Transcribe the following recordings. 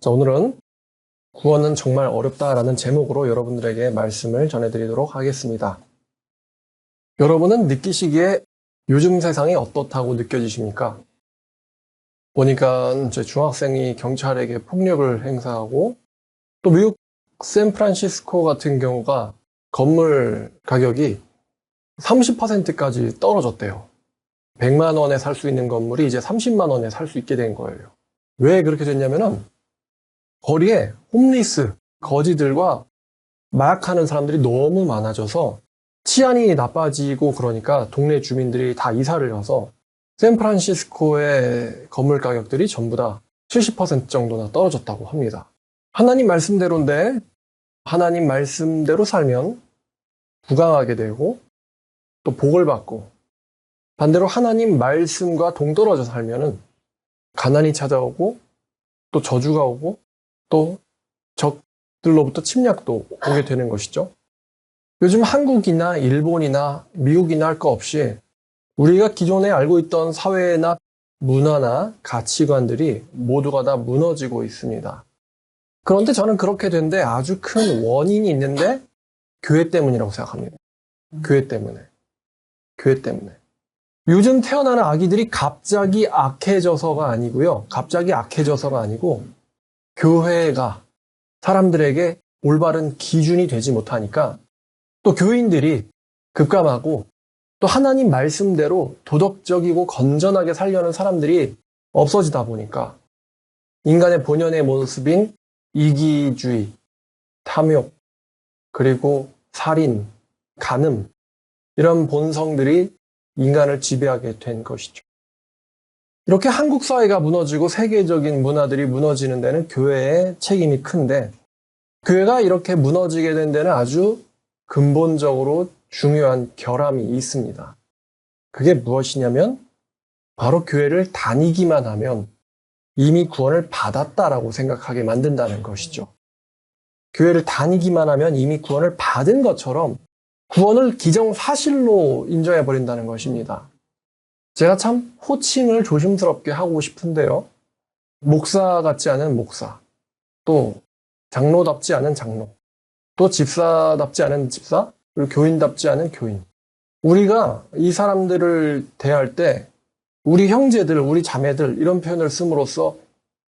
자, 오늘은 구원은 정말 어렵다라는 제목으로 여러분들에게 말씀을 전해드리도록 하겠습니다. 여러분은 느끼시기에 요즘 세상이 어떻다고 느껴지십니까? 보니까 제 중학생이 경찰에게 폭력을 행사하고 또 미국 샌프란시스코 같은 경우가 건물 가격이 30%까지 떨어졌대요. 100만 원에 살 수 있는 건물이 이제 30만 원에 살 수 있게 된 거예요. 왜 그렇게 됐냐면은 거리에 홈리스, 거지들과 마약하는 사람들이 너무 많아져서 치안이 나빠지고 그러니까 동네 주민들이 다 이사를 가서 샌프란시스코의 건물 가격들이 전부 다 70% 정도나 떨어졌다고 합니다. 하나님 말씀대로인데 하나님 말씀대로 살면 부강하게 되고 또 복을 받고 반대로 하나님 말씀과 동떨어져 살면은 가난이 찾아오고 또 저주가 오고 또 적들로부터 침략도 오게 되는 것이죠. 요즘 한국이나 일본이나 미국이나 할 거 없이 우리가 기존에 알고 있던 사회나 문화나 가치관들이 모두가 다 무너지고 있습니다. 그런데 저는 그렇게 된데 아주 큰 원인이 있는데 교회 때문이라고 생각합니다. 교회 때문에. 교회 때문에. 요즘 태어나는 아기들이 갑자기 악해져서가 아니고요. 갑자기 악해져서가 아니고 교회가 사람들에게 올바른 기준이 되지 못하니까 또 교인들이 급감하고 또 하나님 말씀대로 도덕적이고 건전하게 살려는 사람들이 없어지다 보니까 인간의 본연의 모습인 이기주의, 탐욕, 그리고 살인, 간음 이런 본성들이 인간을 지배하게 된 것이죠. 이렇게 한국 사회가 무너지고 세계적인 문화들이 무너지는 데는 교회의 책임이 큰데 교회가 이렇게 무너지게 된 데는 아주 근본적으로 중요한 결함이 있습니다. 그게 무엇이냐면 바로 교회를 다니기만 하면 이미 구원을 받았다라고 생각하게 만든다는 것이죠. 교회를 다니기만 하면 이미 구원을 받은 것처럼 구원을 기정사실로 인정해버린다는 것입니다. 제가 참 호칭을 조심스럽게 하고 싶은데요. 목사 같지 않은 목사, 또 장로답지 않은 장로, 또 집사답지 않은 집사, 그리고 교인답지 않은 교인. 우리가 이 사람들을 대할 때 우리 형제들, 우리 자매들 이런 표현을 씀으로써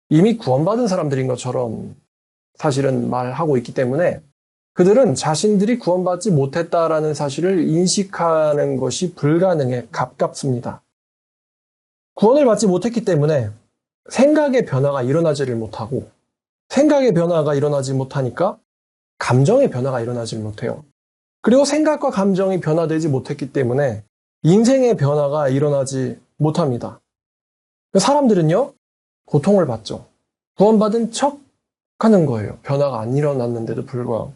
이미 구원받은 사람들인 것처럼 사실은 말하고 있기 때문에 그들은 자신들이 구원받지 못했다라는 사실을 인식하는 것이 불가능해 가깝습니다. 구원을 받지 못했기 때문에 생각의 변화가 일어나지를 못하고 생각의 변화가 일어나지 못하니까 감정의 변화가 일어나지 못해요. 그리고 생각과 감정이 변화되지 못했기 때문에 인생의 변화가 일어나지 못합니다. 사람들은요, 고통을 받죠. 구원받은 척 하는 거예요. 변화가 안 일어났는데도 불구하고.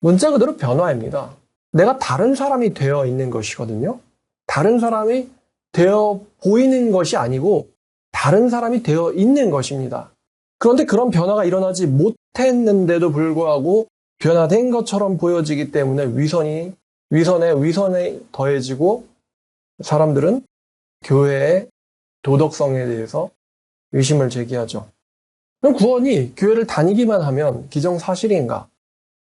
문자 그대로 변화입니다. 내가 다른 사람이 되어 있는 것이거든요. 다른 사람이 되어 보이는 것이 아니고 다른 사람이 되어 있는 것입니다. 그런데 그런 변화가 일어나지 못했는데도 불구하고 변화된 것처럼 보여지기 때문에 위선에 더해지고 사람들은 교회의 도덕성에 대해서 의심을 제기하죠. 그럼 구원이 교회를 다니기만 하면 기정사실인가?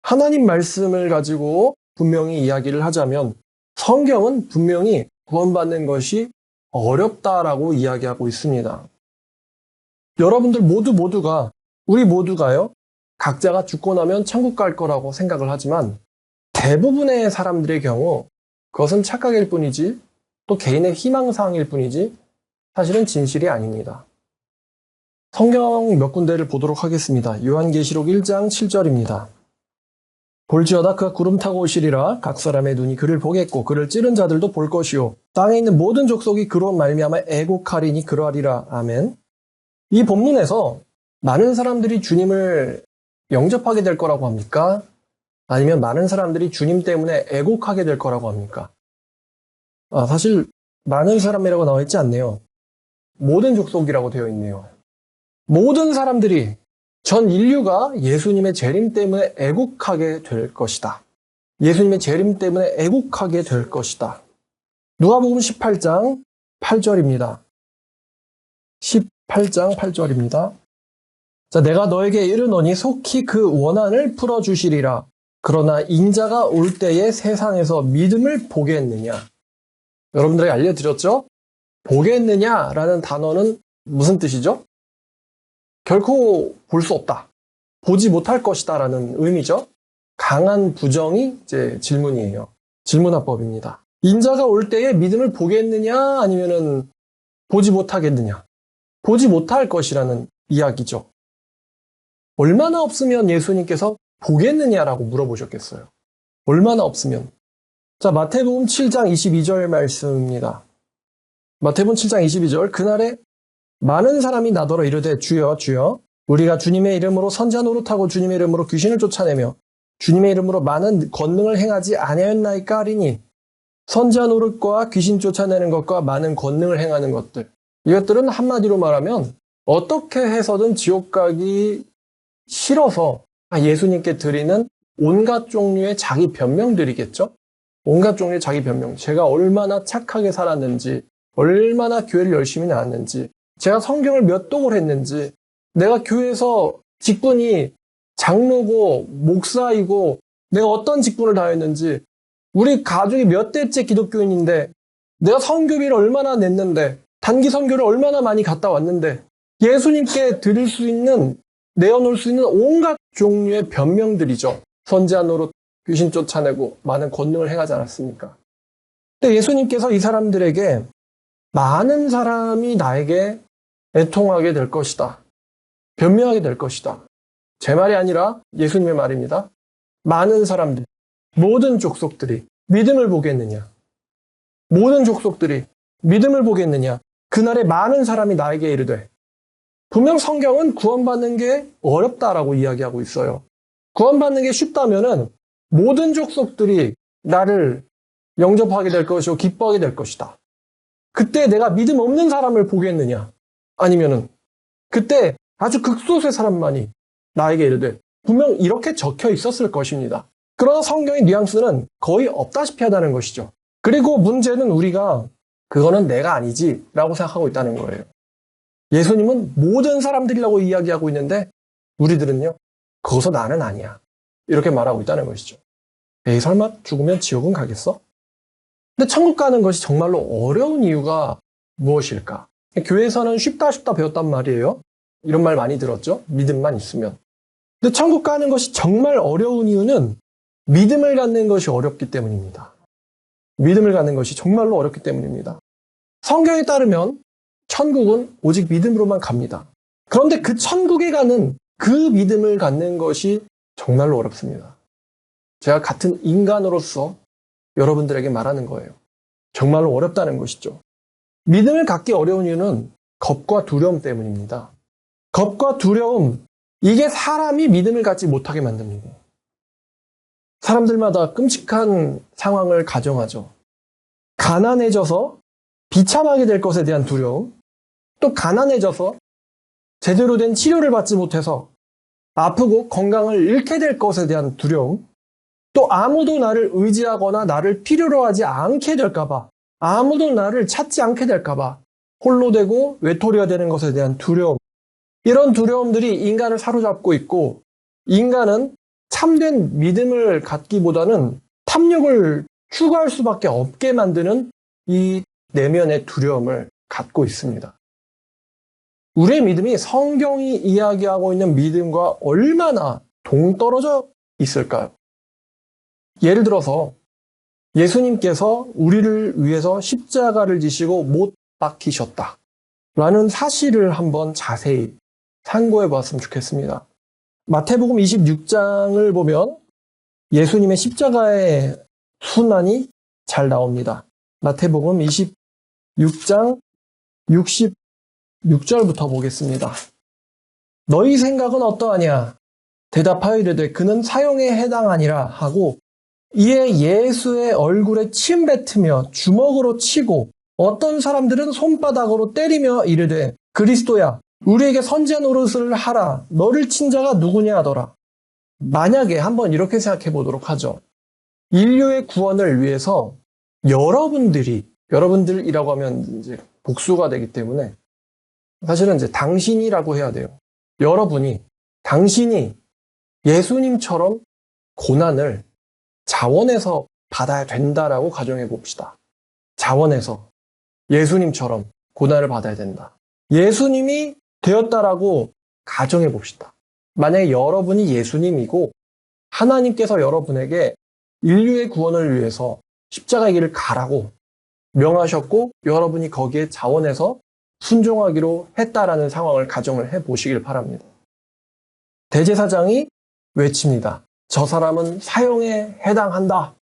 하나님 말씀을 가지고 분명히 이야기를 하자면 성경은 분명히 구원받는 것이 어렵다라고 이야기하고 있습니다. 여러분들 모두가 우리 모두가요. 각자가 죽고 나면 천국 갈 거라고 생각을 하지만 대부분의 사람들의 경우 그것은 착각일 뿐이지 또 개인의 희망사항일 뿐이지 사실은 진실이 아닙니다. 성경 몇 군데를 보도록 하겠습니다. 요한계시록 1장 7절입니다. 볼지어다 그가 구름 타고 오시리라. 각 사람의 눈이 그를 보겠고 그를 찌른 자들도 볼 것이요 땅에 있는 모든 족속이 그로 말미암아 애곡하리니 그러하리라. 아멘. 이 본문에서 많은 사람들이 주님을 영접하게 될 거라고 합니까? 아니면 많은 사람들이 주님 때문에 애곡하게 될 거라고 합니까? 사실 많은 사람이라고 나와 있지 않네요. 모든 족속이라고 되어 있네요. 모든 사람들이 전 인류가 예수님의 재림 때문에 애곡하게 될 것이다. 예수님의 재림 때문에 애곡하게 될 것이다. 누가복음 18장 8절입니다. 18장 8절입니다. 자, 내가 너에게 이르노니 속히 그 원한을 풀어주시리라. 그러나 인자가 올 때에 세상에서 믿음을 보겠느냐? 여러분들에게 알려드렸죠? 보겠느냐라는 단어는 무슨 뜻이죠? 결코 볼 수 없다. 보지 못할 것이다 라는 의미죠. 강한 부정이 이제 질문이에요. 질문화법입니다. 인자가 올 때에 믿음을 보겠느냐 아니면은 보지 못하겠느냐? 보지 못할 것이라는 이야기죠. 얼마나 없으면 예수님께서 보겠느냐라고 물어보셨겠어요. 얼마나 없으면. 자, 마태복음 7장 22절 말씀입니다. 마태복음 7장 22절 그날에 많은 사람이 나더러 이르되 주여 주여 우리가 주님의 이름으로 선지자 노릇하고 주님의 이름으로 귀신을 쫓아내며 주님의 이름으로 많은 권능을 행하지 아니하였나이까 하리니 선지자 노릇과 귀신 쫓아내는 것과 많은 권능을 행하는 것들 이것들은 한마디로 말하면 어떻게 해서든 지옥 가기 싫어서 예수님께 드리는 온갖 종류의 자기 변명들이겠죠? 온갖 종류의 자기 변명. 제가 얼마나 착하게 살았는지, 얼마나 교회를 열심히 나왔는지, 제가 성경을 몇 독을 했는지, 내가 교회에서 직분이 장로고 목사이고 내가 어떤 직분을 다했는지, 우리 가족이 몇 대째 기독교인인데 내가 선교비를 얼마나 냈는데 단기 선교를 얼마나 많이 갔다 왔는데 예수님께 드릴 수 있는 내어놓을 수 있는 온갖 종류의 변명들이죠. 선지자 노릇, 귀신 쫓아내고 많은 권능을 행하지 않았습니까? 근데 예수님께서 이 사람들에게 많은 사람이 나에게 애통하게 될 것이다. 변명하게 될 것이다. 제 말이 아니라 예수님의 말입니다. 많은 사람들, 모든 족속들이 믿음을 보겠느냐? 모든 족속들이 믿음을 보겠느냐? 그날에 많은 사람이 나에게 이르되 분명 성경은 구원받는 게 어렵다라고 이야기하고 있어요. 구원받는 게 쉽다면은 모든 족속들이 나를 영접하게 될 것이고 기뻐하게 될 것이다. 그때 내가 믿음 없는 사람을 보겠느냐? 아니면은 그때 아주 극소수의 사람만이 나에게 이르되 분명 이렇게 적혀 있었을 것입니다. 그러나 성경의 뉘앙스는 거의 없다시피 하다는 것이죠. 그리고 문제는 우리가 그거는 내가 아니지 라고 생각하고 있다는 거예요. 예수님은 모든 사람들이라고 이야기하고 있는데 우리들은요. 그것은 나는 아니야. 이렇게 말하고 있다는 것이죠. 에이 설마 죽으면 지옥은 가겠어? 근데 천국 가는 것이 정말로 어려운 이유가 무엇일까? 교회에서는 쉽다 배웠단 말이에요. 이런 말 많이 들었죠? 믿음만 있으면. 근데 천국 가는 것이 정말 어려운 이유는 믿음을 갖는 것이 어렵기 때문입니다. 믿음을 갖는 것이 정말로 어렵기 때문입니다. 성경에 따르면 천국은 오직 믿음으로만 갑니다. 그런데 그 천국에 가는 그 믿음을 갖는 것이 정말로 어렵습니다. 제가 같은 인간으로서 여러분들에게 말하는 거예요. 정말로 어렵다는 것이죠. 믿음을 갖기 어려운 이유는 겁과 두려움 때문입니다. 겁과 두려움, 이게 사람이 믿음을 갖지 못하게 만듭니다. 사람들마다 끔찍한 상황을 가정하죠. 가난해져서 비참하게 될 것에 대한 두려움, 또 가난해져서 제대로 된 치료를 받지 못해서 아프고 건강을 잃게 될 것에 대한 두려움, 또 아무도 나를 의지하거나 나를 필요로 하지 않게 될까봐, 아무도 나를 찾지 않게 될까봐 홀로 되고 외톨이가 되는 것에 대한 두려움, 이런 두려움들이 인간을 사로잡고 있고 인간은 참된 믿음을 갖기보다는 탐욕을 추구할 수밖에 없게 만드는 이 내면의 두려움을 갖고 있습니다. 우리의 믿음이 성경이 이야기하고 있는 믿음과 얼마나 동떨어져 있을까요? 예를 들어서 예수님께서 우리를 위해서 십자가를 지시고 못 박히셨다 라는 사실을 한번 자세히 상고해 보았으면 좋겠습니다. 마태복음 26장을 보면 예수님의 십자가의 순환이 잘 나옵니다. 마태복음 26장 66절부터 보겠습니다. 너희 생각은 어떠하냐? 대답하여 이르되 그는 사형에 해당하니라 하고 이에 예수의 얼굴에 침 뱉으며 주먹으로 치고 어떤 사람들은 손바닥으로 때리며 이르되 그리스도야 우리에게 선지자 노릇을 하라. 너를 친 자가 누구냐 하더라. 만약에 한번 이렇게 생각해 보도록 하죠. 인류의 구원을 위해서 여러분들이라고 하면 이제 복수가 되기 때문에 사실은 이제 당신이라고 해야 돼요. 당신이 예수님처럼 고난을 자원해서 받아야 된다라고 가정해 봅시다. 자원해서 예수님처럼 고난을 받아야 된다. 예수님이 되었다라고 가정해 봅시다. 만약에 여러분이 예수님이고 하나님께서 여러분에게 인류의 구원을 위해서 십자가의 길을 가라고 명하셨고 여러분이 거기에 자원해서 순종하기로 했다라는 상황을 가정을 해보시길 바랍니다. 대제사장이 외칩니다. 저 사람은 사형에 해당한다.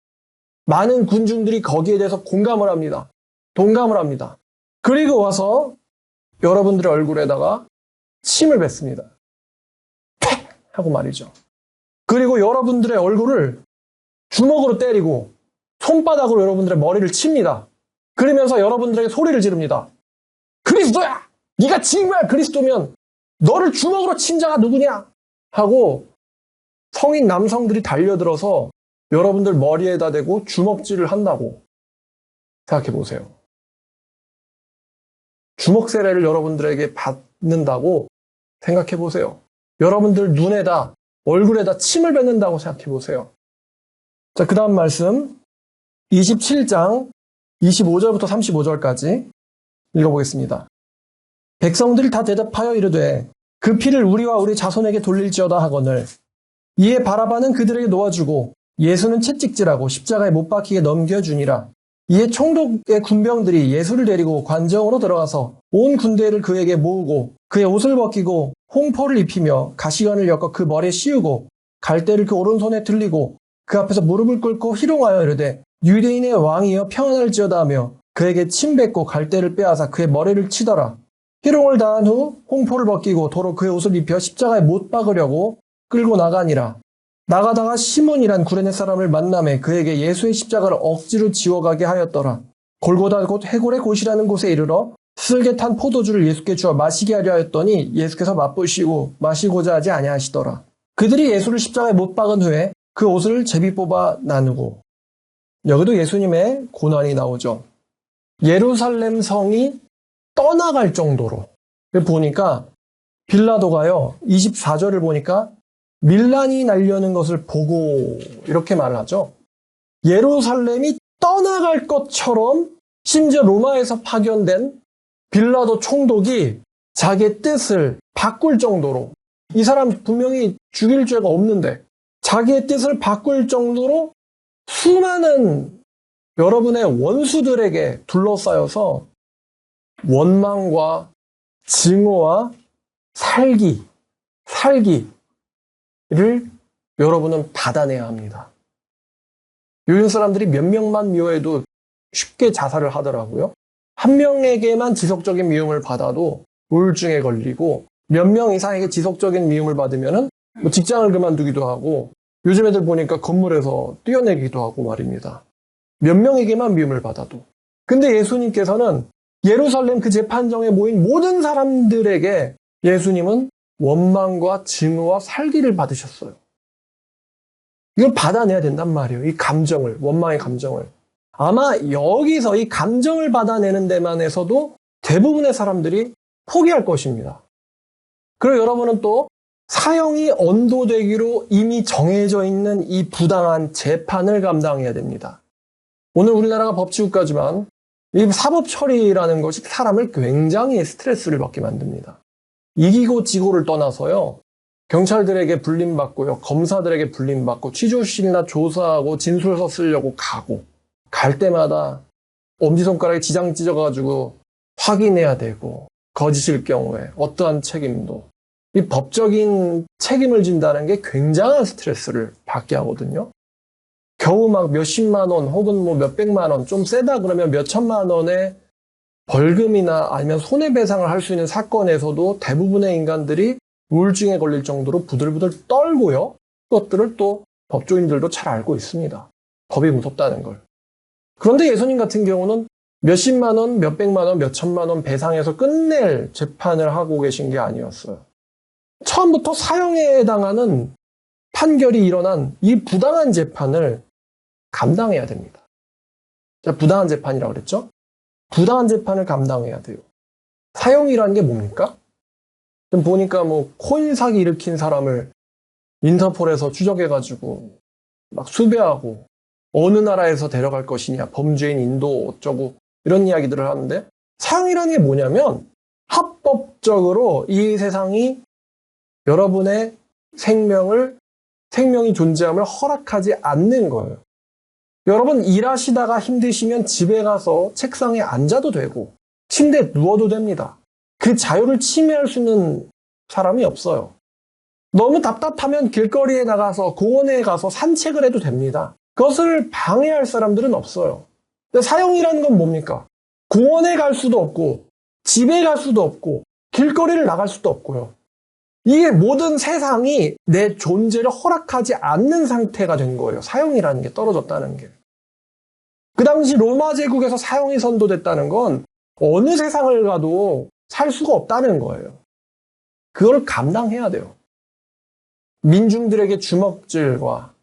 많은 군중들이 거기에 대해서 공감을 합니다. 동감을 합니다. 그리고 와서 여러분들의 얼굴에다가 침을 뱉습니다. 팩! 하고 말이죠. 그리고 여러분들의 얼굴을 주먹으로 때리고 손바닥으로 여러분들의 머리를 칩니다. 그러면서 여러분들에게 소리를 지릅니다. 그리스도야! 네가 정말 그리스도면 너를 주먹으로 친 자가 누구냐? 하고 성인 남성들이 달려들어서 여러분들 머리에다 대고 주먹질을 한다고 생각해 보세요. 주먹 세례를 여러분들에게 받는다고 생각해 보세요. 여러분들 눈에다, 얼굴에다 침을 뱉는다고 생각해 보세요. 자, 그 다음 말씀 27장 25절부터 35절까지 읽어보겠습니다. 백성들이 다 대답하여 이르되 그 피를 우리와 우리 자손에게 돌릴지어다 하거늘 이에 바라바는 그들에게 놓아주고 예수는 채찍질하고 십자가에 못 박히게 넘겨주니라. 이에 총독의 군병들이 예수를 데리고 관정으로 들어가서 온 군대를 그에게 모으고 그의 옷을 벗기고 홍포를 입히며 가시관을 엮어 그 머리에 씌우고 갈대를 그 오른손에 들리고 그 앞에서 무릎을 꿇고 희롱하여 이르되 유대인의 왕이여 평안할지어다 하며 그에게 침 뱉고 갈대를 빼앗아 그의 머리를 치더라. 희롱을 다한 후 홍포를 벗기고 도로 그의 옷을 입혀 십자가에 못 박으려고 끌고 나가니라. 나가다가 시몬이란 구레네 사람을 만나매 그에게 예수의 십자가를 억지로 지워가게 하였더라. 골고다 곧 해골의 곳이라는 곳에 이르러 쓸개 탄 포도주를 예수께 주어 마시게 하려 하였더니 예수께서 맛보시고 마시고자 하지 아니하시더라. 그들이 예수를 십자가에 못 박은 후에 그 옷을 제비 뽑아 나누고. 여기도 예수님의 고난이 나오죠. 예루살렘 성이 떠나갈 정도로 보니까 빌라도가요 24절을 보니까 밀란이 날려는 것을 보고 이렇게 말을 하죠. 예루살렘이 떠나갈 것처럼 심지어 로마에서 파견된 빌라도 총독이 자기의 뜻을 바꿀 정도로 이 사람 분명히 죽일 죄가 없는데 자기의 뜻을 바꿀 정도로 수많은 여러분의 원수들에게 둘러싸여서 원망과 증오와 살기를 여러분은 받아내야 합니다. 요즘 사람들이 몇 명만 미워해도 쉽게 자살을 하더라고요. 한 명에게만 지속적인 미움을 받아도 우울증에 걸리고 몇 명 이상에게 지속적인 미움을 받으면 뭐 직장을 그만두기도 하고 요즘 애들 보니까 건물에서 뛰어내기도 하고 말입니다. 몇 명에게만 미움을 받아도. 근데 예수님께서는 예루살렘 그 재판정에 모인 모든 사람들에게 예수님은 원망과 증오와 살기를 받으셨어요. 이걸 받아내야 된단 말이에요. 이 감정을, 원망의 감정을. 아마 여기서 이 감정을 받아내는 데만에서도 대부분의 사람들이 포기할 것입니다. 그리고 여러분은 또 사형이 언도되기로 이미 정해져 있는 이 부당한 재판을 감당해야 됩니다. 오늘 우리나라가 법치국가지만 이 사법 처리라는 것이 사람을 굉장히 스트레스를 받게 만듭니다. 이기고 지고를 떠나서요. 경찰들에게 불림받고요. 검사들에게 불림받고 취조실이나 조사하고 진술서 쓰려고 가고 갈 때마다 엄지손가락에 지장 찢어가지고 확인해야 되고 거짓일 경우에 어떠한 책임도 이 법적인 책임을 진다는 게 굉장한 스트레스를 받게 하거든요. 겨우 막 몇십만 원 혹은 뭐 몇백만 원 좀 세다 그러면 몇천만 원의 벌금이나 아니면 손해배상을 할 수 있는 사건에서도 대부분의 인간들이 우울증에 걸릴 정도로 부들부들 떨고요. 그것들을 또 법조인들도 잘 알고 있습니다. 법이 무섭다는 걸. 그런데 예수님 같은 경우는 몇십만 원, 몇백만 원, 몇천만 원 배상해서 끝낼 재판을 하고 계신 게 아니었어요. 처음부터 사형에 해당하는 판결이 일어난 이 부당한 재판을 감당해야 됩니다. 자, 부당한 재판이라고 그랬죠? 부당한 재판을 감당해야 돼요. 사형이라는 게 뭡니까? 좀 보니까 뭐 코인 사기 일으킨 사람을 인터폴에서 추적해가지고 막 수배하고 어느 나라에서 데려갈 것이냐, 범죄인 인도 어쩌고 이런 이야기들을 하는데, 사형이라는 게 뭐냐면 합법적으로 이 세상이 여러분의 생명이 존재함을 허락하지 않는 거예요. 여러분 일하시다가 힘드시면 집에 가서 책상에 앉아도 되고 침대에 누워도 됩니다. 그 자유를 침해할 수 있는 사람이 없어요. 너무 답답하면 길거리에 나가서 공원에 가서 산책을 해도 됩니다. 그것을 방해할 사람들은 없어요. 근데 사형이라는 건 뭡니까? 공원에 갈 수도 없고 집에 갈 수도 없고 길거리를 나갈 수도 없고요. 이게 모든 세상이 내 존재를 허락하지 않는 상태가 된 거예요. 사형이라는 게 떨어졌다는 게. 그 당시 로마 제국에서 사형이 선도됐다는 건 어느 세상을 가도 살 수가 없다는 거예요. 그걸 감당해야 돼요. 민중들에게 주먹질과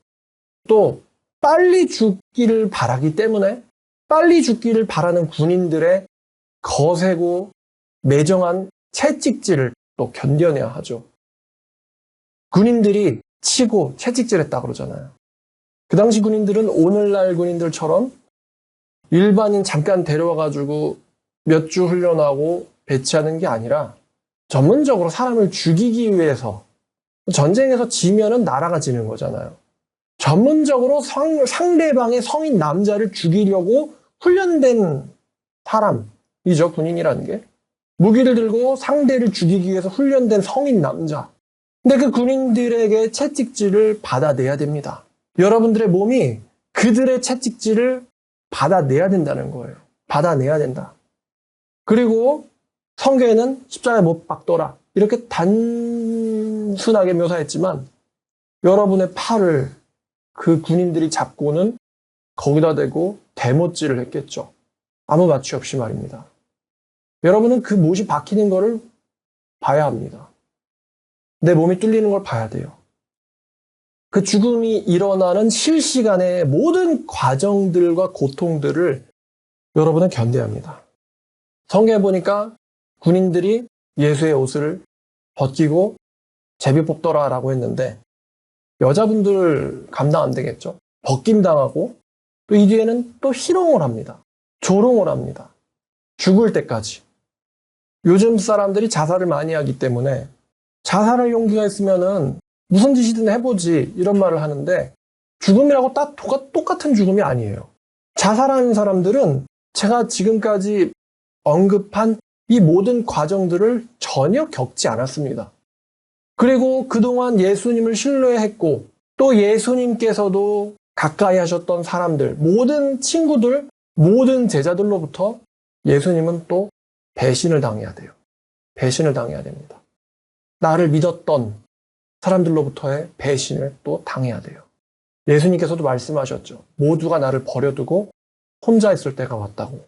또 빨리 죽기를 바라기 때문에 빨리 죽기를 바라는 군인들의 거세고 매정한 채찍질을 또 견뎌내야 하죠. 군인들이 치고 채찍질했다 그러잖아요. 그 당시 군인들은 오늘날 군인들처럼 일반인 잠깐 데려와가지고 몇 주 훈련하고 배치하는 게 아니라 전문적으로 사람을 죽이기 위해서, 전쟁에서 지면은 나라가 지는 거잖아요. 전문적으로 상대방의 성인 남자를 죽이려고 훈련된 사람이죠, 군인이라는 게. 무기를 들고 상대를 죽이기 위해서 훈련된 성인 남자. 근데 그 군인들에게 채찍질을 받아내야 됩니다. 여러분들의 몸이 그들의 채찍질을 받아내야 된다는 거예요. 받아내야 된다. 그리고 성경에는 십자가에 못 박더라 이렇게 단순하게 묘사했지만, 여러분의 팔을 그 군인들이 잡고는 거기다 대고 대못질을 했겠죠. 아무 마취 없이 말입니다. 여러분은 그 못이 박히는 거를 봐야 합니다. 내 몸이 뚫리는 걸 봐야 돼요. 그 죽음이 일어나는 실시간의 모든 과정들과 고통들을 여러분은 견뎌야 합니다. 성경에 보니까 군인들이 예수의 옷을 벗기고 제비 뽑더라 라고 했는데, 여자분들 감당 안 되겠죠? 벗김당하고 또 이 뒤에는 또 희롱을 합니다. 조롱을 합니다. 죽을 때까지. 요즘 사람들이 자살을 많이 하기 때문에 자살할 용기가 있으면은 무슨 짓이든 해보지 이런 말을 하는데, 죽음이라고 딱 똑같은 죽음이 아니에요. 자살하는 사람들은 제가 지금까지 언급한 이 모든 과정들을 전혀 겪지 않았습니다. 그리고 그동안 예수님을 신뢰했고 또 예수님께서도 가까이 하셨던 사람들, 모든 친구들, 모든 제자들로부터 예수님은 또 배신을 당해야 돼요. 배신을 당해야 됩니다. 나를 믿었던 사람들로부터의 배신을 또 당해야 돼요. 예수님께서도 말씀하셨죠. 모두가 나를 버려두고 혼자 있을 때가 왔다고.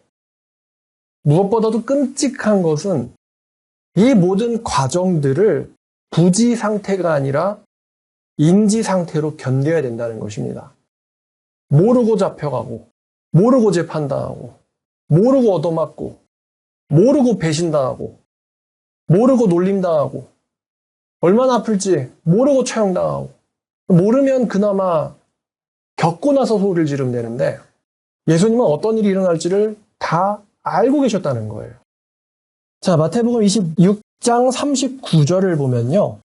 무엇보다도 끔찍한 것은 이 모든 과정들을 부지 상태가 아니라 인지 상태로 견뎌야 된다는 것입니다. 모르고 잡혀가고, 모르고 재판당하고, 모르고 얻어맞고, 모르고 배신당하고, 모르고 놀림당하고, 얼마나 아플지 모르고 처형당하고, 모르면 그나마 겪고 나서 소리를 지르면 되는데, 예수님은 어떤 일이 일어날지를 다 알고 계셨다는 거예요. 자, 마태복음 26장 39절을 보면요.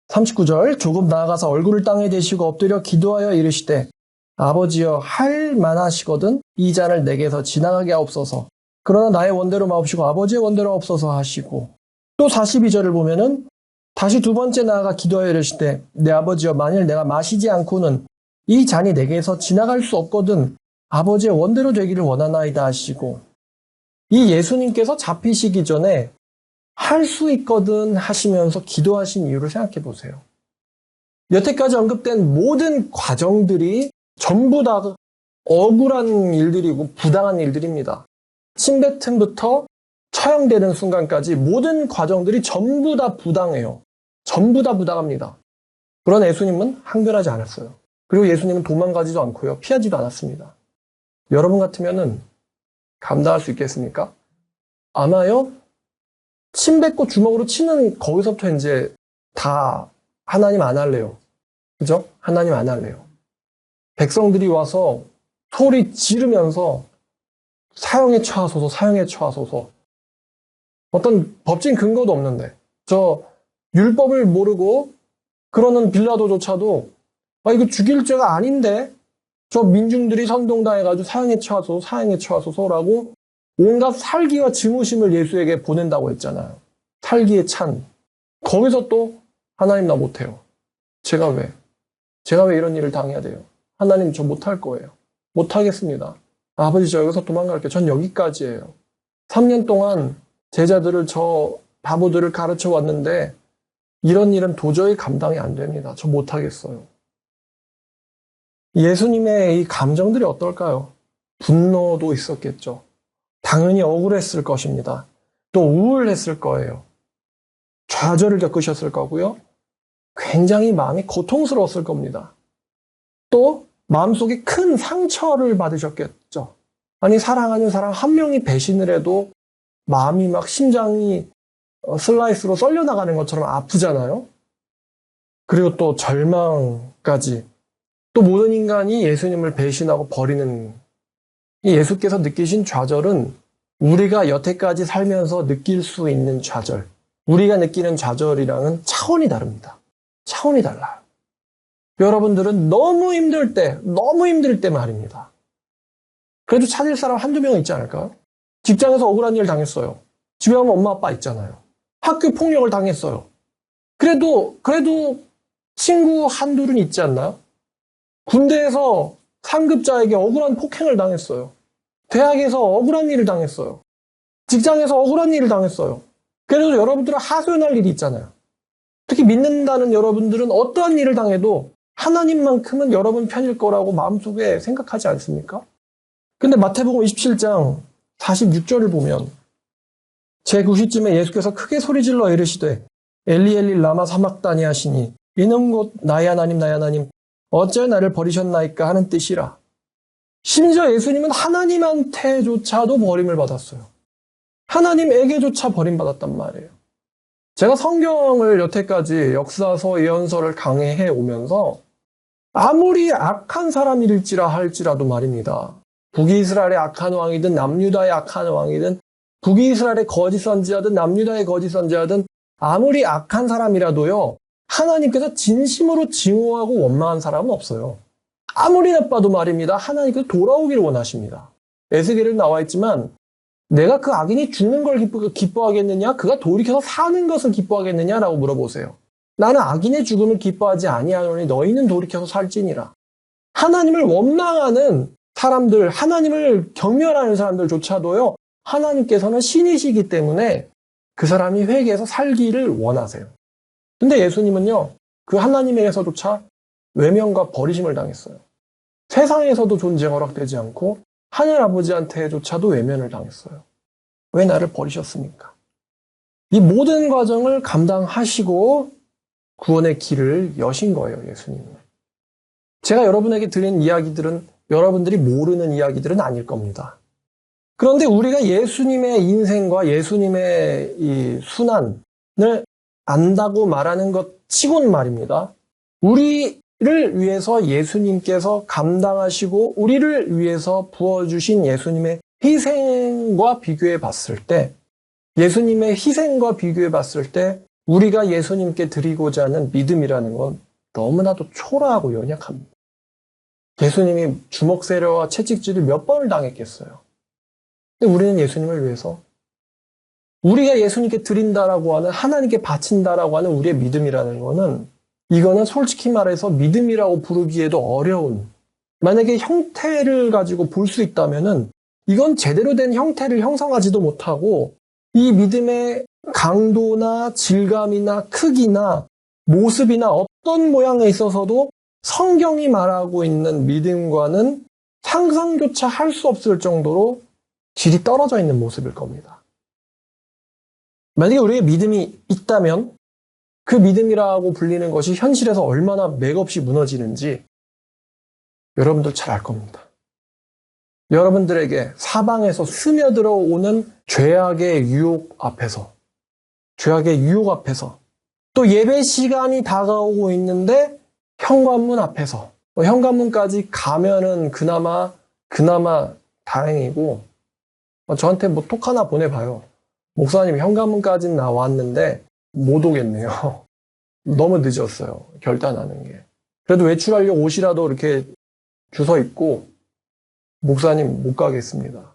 39절, 조금 나아가서 얼굴을 땅에 대시고 엎드려 기도하여 이르시되, 아버지여, 할 만하시거든 이 잔을 내게서 지나가게 하옵소서. 그러나 나의 원대로 마옵시고 아버지의 원대로 없어서 하시고. 또 42절을 보면은 다시 두 번째 나아가 기도하여 이르시되, 내 아버지여, 만일 내가 마시지 않고는 이 잔이 내게서 지나갈 수 없거든 아버지의 원대로 되기를 원하나이다 하시고. 이 예수님께서 잡히시기 전에 할 수 있거든 하시면서 기도하신 이유를 생각해 보세요. 여태까지 언급된 모든 과정들이 전부 다 억울한 일들이고 부당한 일들입니다. 침뱉음부터 처형되는 순간까지 모든 과정들이 전부 다 부당해요. 전부 다 부당합니다. 그런 예수님은 항변하지 않았어요. 그리고 예수님은 도망가지도 않고요. 피하지도 않았습니다. 여러분 같으면은 감당할 수 있겠습니까? 아마요, 침 뱉고 주먹으로 치는 거기서부터 이제 다 하나님 안 할래요. 그죠? 하나님 안 할래요. 백성들이 와서 소리 지르면서 사형에 처하소서, 사형에 처하소서. 어떤 법진 근거도 없는데 저 율법을 모르고 그러는 빌라도조차도 이거 죽일 죄가 아닌데 저 민중들이 선동당해가지고 사형에 처하소서, 사형에 처하소서라고 온갖 살기와 증오심을 예수에게 보낸다고 했잖아요. 살기에 찬. 거기서 또 하나님 나 못해요. 제가 왜 이런 일을 당해야 돼요? 하나님 저 못할 거예요. 못하겠습니다. 아버지 저 여기서 도망갈게요. 전 여기까지예요. 3년 동안 제자들을 저 바보들을 가르쳐 왔는데 이런 일은 도저히 감당이 안 됩니다. 저 못하겠어요. 예수님의 이 감정들이 어떨까요? 분노도 있었겠죠. 당연히 억울했을 것입니다. 또 우울했을 거예요. 좌절을 겪으셨을 거고요. 굉장히 마음이 고통스러웠을 겁니다. 또 마음속에 큰 상처를 받으셨겠죠. 아니 사랑하는 사람 한 명이 배신을 해도 마음이 막 심장이 슬라이스로 썰려나가는 것처럼 아프잖아요. 그리고 또 절망까지. 또 모든 인간이 예수님을 배신하고 버리는 이 예수께서 느끼신 좌절은 우리가 여태까지 살면서 느낄 수 있는 좌절, 우리가 느끼는 좌절이랑은 차원이 다릅니다. 차원이 달라요. 여러분들은 너무 힘들 때 말입니다. 그래도 찾을 사람 한두 명 있지 않을까요? 직장에서 억울한 일 당했어요. 집에 가면 엄마 아빠 있잖아요. 학교 폭력을 당했어요. 그래도 친구 한둘은 있지 않나요? 군대에서 상급자에게 억울한 폭행을 당했어요. 대학에서 억울한 일을 당했어요. 직장에서 억울한 일을 당했어요. 그래도 여러분들은 하소연할 일이 있잖아요. 특히 믿는다는 여러분들은 어떠한 일을 당해도 하나님만큼은 여러분 편일 거라고 마음속에 생각하지 않습니까? 근데 마태복음 27장 46절을 보면 제9시쯤에 예수께서 크게 소리질러 이르시되 엘리 엘리 라마 사막다니 하시니 이는 곧 나의 하나님 나의 하나님 어찌하여 나를 버리셨나이까 하는 뜻이라. 심지어 예수님은 하나님한테조차도 버림을 받았어요. 하나님에게조차 버림받았단 말이에요. 제가 성경을 여태까지 역사서 예언서를 강해해 오면서 아무리 악한 사람일지라 할지라도 말입니다. 북이스라엘의 악한 왕이든 남유다의 악한 왕이든 북이스라엘의 거짓 선지자든 남유다의 거짓 선지자든 아무리 악한 사람이라도요. 하나님께서 진심으로 증오하고 원망한 사람은 없어요. 아무리 나빠도 말입니다. 하나님께서 돌아오기를 원하십니다. 에스겔은 나와 있지만 내가 그 악인이 죽는 걸 기뻐하겠느냐? 그가 돌이켜서 사는 것을 기뻐하겠느냐라고 물어보세요. 나는 악인의 죽음을 기뻐하지 아니하노니 너희는 돌이켜서 살지니라. 하나님을 원망하는 사람들, 하나님을 경멸하는 사람들조차도요. 하나님께서는 신이시기 때문에 그 사람이 회개해서 살기를 원하세요. 근데 예수님은요. 그 하나님에게서조차 외면과 버리심을 당했어요. 세상에서도 존재 허락되지 않고 하늘 아버지한테조차도 외면을 당했어요. 왜 나를 버리셨습니까? 이 모든 과정을 감당하시고 구원의 길을 여신 거예요, 예수님은. 제가 여러분에게 드린 이야기들은 여러분들이 모르는 이야기들은 아닐 겁니다. 그런데 우리가 예수님의 인생과 예수님의 이 순환을 안다고 말하는 것 치고는 말입니다. 우리를 위해서 예수님께서 감당하시고 우리를 위해서 부어주신 예수님의 희생과 비교해 봤을 때 예수님의 희생과 비교해 봤을 때 우리가 예수님께 드리고자 하는 믿음이라는 건 너무나도 초라하고 연약합니다. 예수님이 주먹 세례와 채찍질을 몇 번을 당했겠어요. 근데 우리는 예수님을 위해서 우리가 예수님께 드린다라고 하는 하나님께 바친다라고 하는 우리의 믿음이라는 거는 이거는 솔직히 말해서 믿음이라고 부르기에도 어려운 만약에 형태를 가지고 볼 수 있다면은 이건 제대로 된 형태를 형성하지도 못하고 이 믿음의 강도나 질감이나 크기나 모습이나 어떤 모양에 있어서도 성경이 말하고 있는 믿음과는 상상조차 할 수 없을 정도로 질이 떨어져 있는 모습일 겁니다. 만약에 우리의 믿음이 있다면 그 믿음이라고 불리는 것이 현실에서 얼마나 맥없이 무너지는지 여러분들 잘 알 겁니다. 여러분들에게 사방에서 스며들어 오는 죄악의 유혹 앞에서 죄악의 유혹 앞에서, 또 예배 시간이 다가오고 있는데 현관문 앞에서, 현관문까지 가면은 그나마 다행이고, 저한테 뭐 톡 하나 보내봐요. 목사님 현관문까지는 나왔는데 못 오겠네요. 너무 늦었어요. 결단하는 게. 그래도 외출하려고 옷이라도 이렇게 주워 입고 목사님 못 가겠습니다.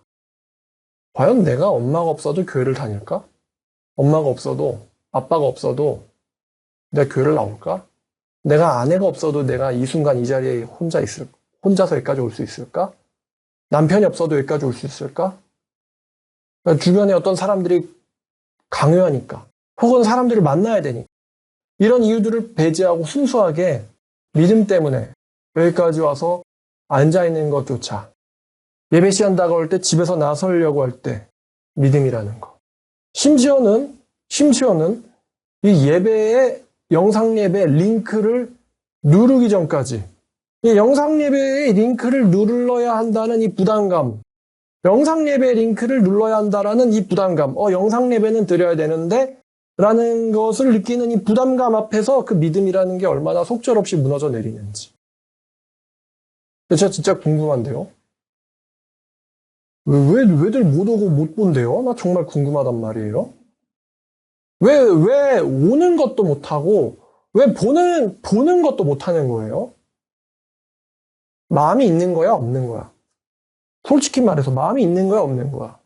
과연 내가 엄마가 없어도 교회를 다닐까? 엄마가 없어도 아빠가 없어도 내가 교회를 나올까? 내가 아내가 없어도 내가 이 순간 이 자리에 혼자서 여기까지 올 수 있을까? 남편이 없어도 여기까지 올 수 있을까? 그러니까 주변에 어떤 사람들이 강요하니까, 혹은 사람들을 만나야 되니까, 이런 이유들을 배제하고 순수하게 믿음 때문에 여기까지 와서 앉아있는 것조차, 예배 시간 다가올 때 집에서 나서려고 할 때 믿음이라는 거. 심지어는 이 예배의 영상 예배 링크를 누르기 전까지, 이 영상 예배의 링크를 눌러야 한다는 이 부담감, 영상 예배 링크를 눌러야 한다라는 이 부담감, 영상 예배는 드려야 되는데 라는 것을 느끼는 이 부담감 앞에서 그 믿음이라는 게 얼마나 속절없이 무너져 내리는지. 제가 진짜 궁금한데요. 왜들 못 오고 못 본대요? 나 정말 궁금하단 말이에요. 왜 오는 것도 못하고, 왜 보는 것도 못하는 거예요? 마음이 있는 거야, 없는 거야? 솔직히 말해서 마음이 있는 거야, 없는 거야?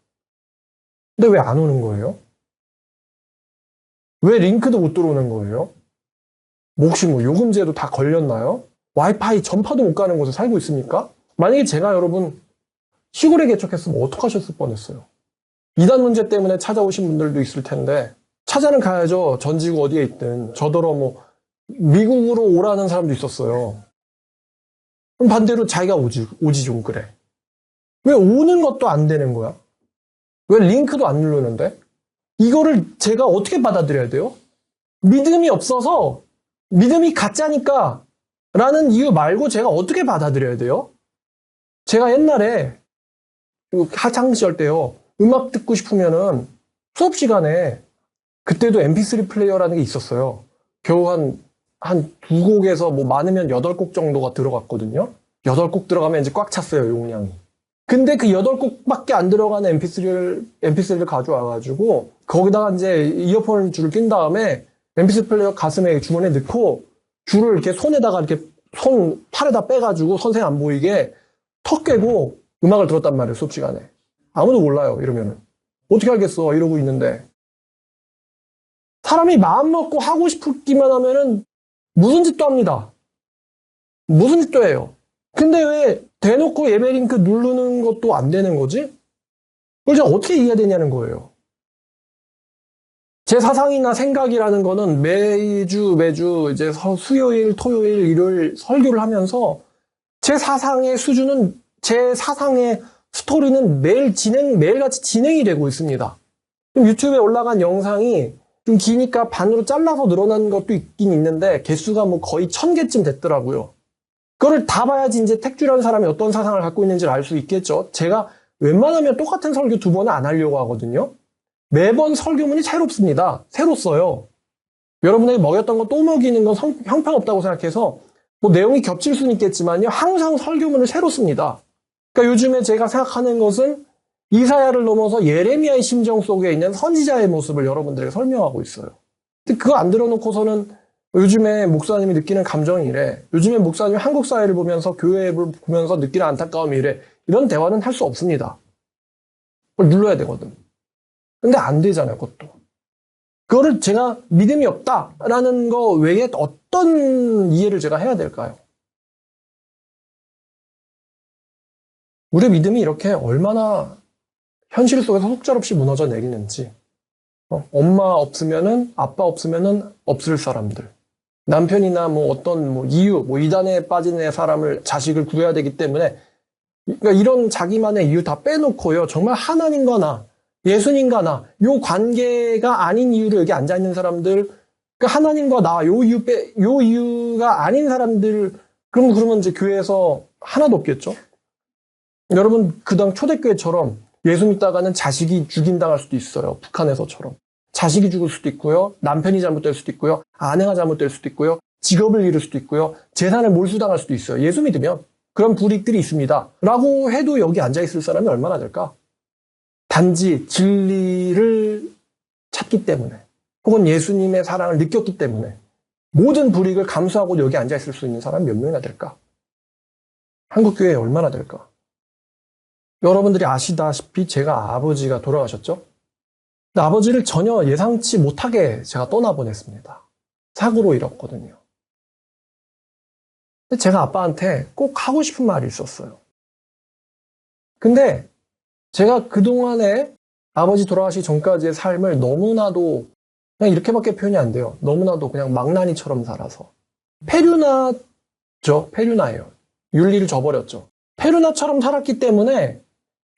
근데 왜 안 오는 거예요? 왜 링크도 못 들어오는 거예요? 혹시 뭐 요금제도 다 걸렸나요? 와이파이 전파도 못 가는 곳에 살고 있습니까? 만약에 제가 여러분 시골에 개척했으면 어떡하셨을 뻔했어요? 이단 문제 때문에 찾아오신 분들도 있을 텐데, 찾아는 가야죠. 전지구 어디에 있든. 저더러 뭐 미국으로 오라는 사람도 있었어요. 그럼 반대로 자기가 오지 좀 그래. 왜 오는 것도 안 되는 거야? 왜 링크도 안 누르는데? 이거를 제가 어떻게 받아들여야 돼요? 믿음이 없어서, 믿음이 가짜니까 라는 이유 말고 제가 어떻게 받아들여야 돼요? 제가 옛날에 학창시절 때요, 음악 듣고 싶으면은 수업 시간에 그때도 mp3 플레이어라는 게 있었어요. 겨우 한 두 곡에서 뭐 많으면 8곡 정도가 들어갔거든요. 8곡 들어가면 이제 꽉 찼어요, 용량이. 근데 그 8곡밖에 안 들어가는 mp3를 가져와가지고 거기다가 이제 이어폰 줄을 낀 다음에 mp3 플레이어 가슴에 주머니에 넣고 줄을 이렇게 손에다가 이렇게 팔에다 빼가지고 선생 안 보이게 턱 깨고 음악을 들었단 말이에요, 수업 시간에. 아무도 몰라요, 이러면은. 어떻게 알겠어, 이러고 있는데. 사람이 마음 먹고 하고 싶기만 하면은 무슨 짓도 합니다. 무슨 짓도 해요. 근데 왜 대놓고 예배 링크 누르는 것도 안 되는 거지? 그걸 제가 어떻게 이해해야 되냐는 거예요. 제 사상이나 생각이라는 거는 매주 이제 수요일, 토요일, 일요일 설교를 하면서 제 사상의 수준은, 제 사상의 스토리는 매일같이 진행이 되고 있습니다. 유튜브에 올라간 영상이 좀 기니까 반으로 잘라서 늘어난 것도 있긴 있는데 개수가 뭐 거의 1000개쯤 됐더라고요. 그거를 다 봐야지 이제 택주라는 사람이 어떤 사상을 갖고 있는지를 알 수 있겠죠. 제가 웬만하면 똑같은 설교 2번은 안 하려고 하거든요. 매번 설교문이 새롭습니다. 새로 써요. 여러분에게 먹였던 거 또 먹이는 건 형편없다고 생각해서 뭐 내용이 겹칠 수는 있겠지만요. 항상 설교문을 새로 씁니다. 그러니까 요즘에 제가 생각하는 것은 이사야를 넘어서 예레미야의 심정 속에 있는 선지자의 모습을 여러분들에게 설명하고 있어요. 근데 그거 안 들어놓고서는 요즘에 목사님이 느끼는 감정이 이래. 요즘에 목사님이 한국 사회를 보면서 교회를 보면서 느끼는 안타까움이 이래. 이런 대화는 할 수 없습니다. 그걸 눌러야 되거든. 근데 안 되잖아요, 그것도. 그거를 제가 믿음이 없다라는 거 외에 어떤 이해를 제가 해야 될까요? 우리의 믿음이 이렇게 얼마나 현실 속에서 속절없이 무너져 내리는지. 엄마 없으면은, 아빠 없으면은 없을 사람들. 남편이나 뭐 어떤 뭐 이유, 뭐 이단에 빠진 자식을 구해야 되기 때문에, 그러니까 이런 자기만의 이유 다 빼놓고요. 정말 하나님과 나, 예수님과 나, 요 관계가 아닌 이유로 여기 앉아있는 사람들, 그러니까 하나님과 나, 요 이유가 아닌 사람들, 그러면 이제 교회에서 하나도 없겠죠? 여러분, 그 당 초대교회처럼 예수 믿다가는 자식이 죽임당할 수도 있어요. 북한에서처럼. 자식이 죽을 수도 있고요. 남편이 잘못될 수도 있고요. 아내가 잘못될 수도 있고요. 직업을 잃을 수도 있고요. 재산을 몰수당할 수도 있어요. 예수 믿으면. 그런 불이익들이 있습니다. 라고 해도 여기 앉아있을 사람이 얼마나 될까? 단지 진리를 찾기 때문에 혹은 예수님의 사랑을 느꼈기 때문에 모든 불이익을 감수하고 여기 앉아있을 수 있는 사람이 몇 명이나 될까? 한국교회에 얼마나 될까? 여러분들이 아시다시피 제가 아버지가 돌아가셨죠? 근데 아버지를 전혀 예상치 못하게 제가 떠나보냈습니다. 사고로 잃었거든요. 근데 제가 아빠한테 꼭 하고 싶은 말이 있었어요. 근데 제가 그동안에 아버지 돌아가시기 전까지의 삶을 너무나도 그냥 이렇게밖에 표현이 안 돼요. 너무나도 그냥 망나니처럼 살아서. 페류나죠. 페류나예요. 윤리를 저버렸죠. 페류나처럼 살았기 때문에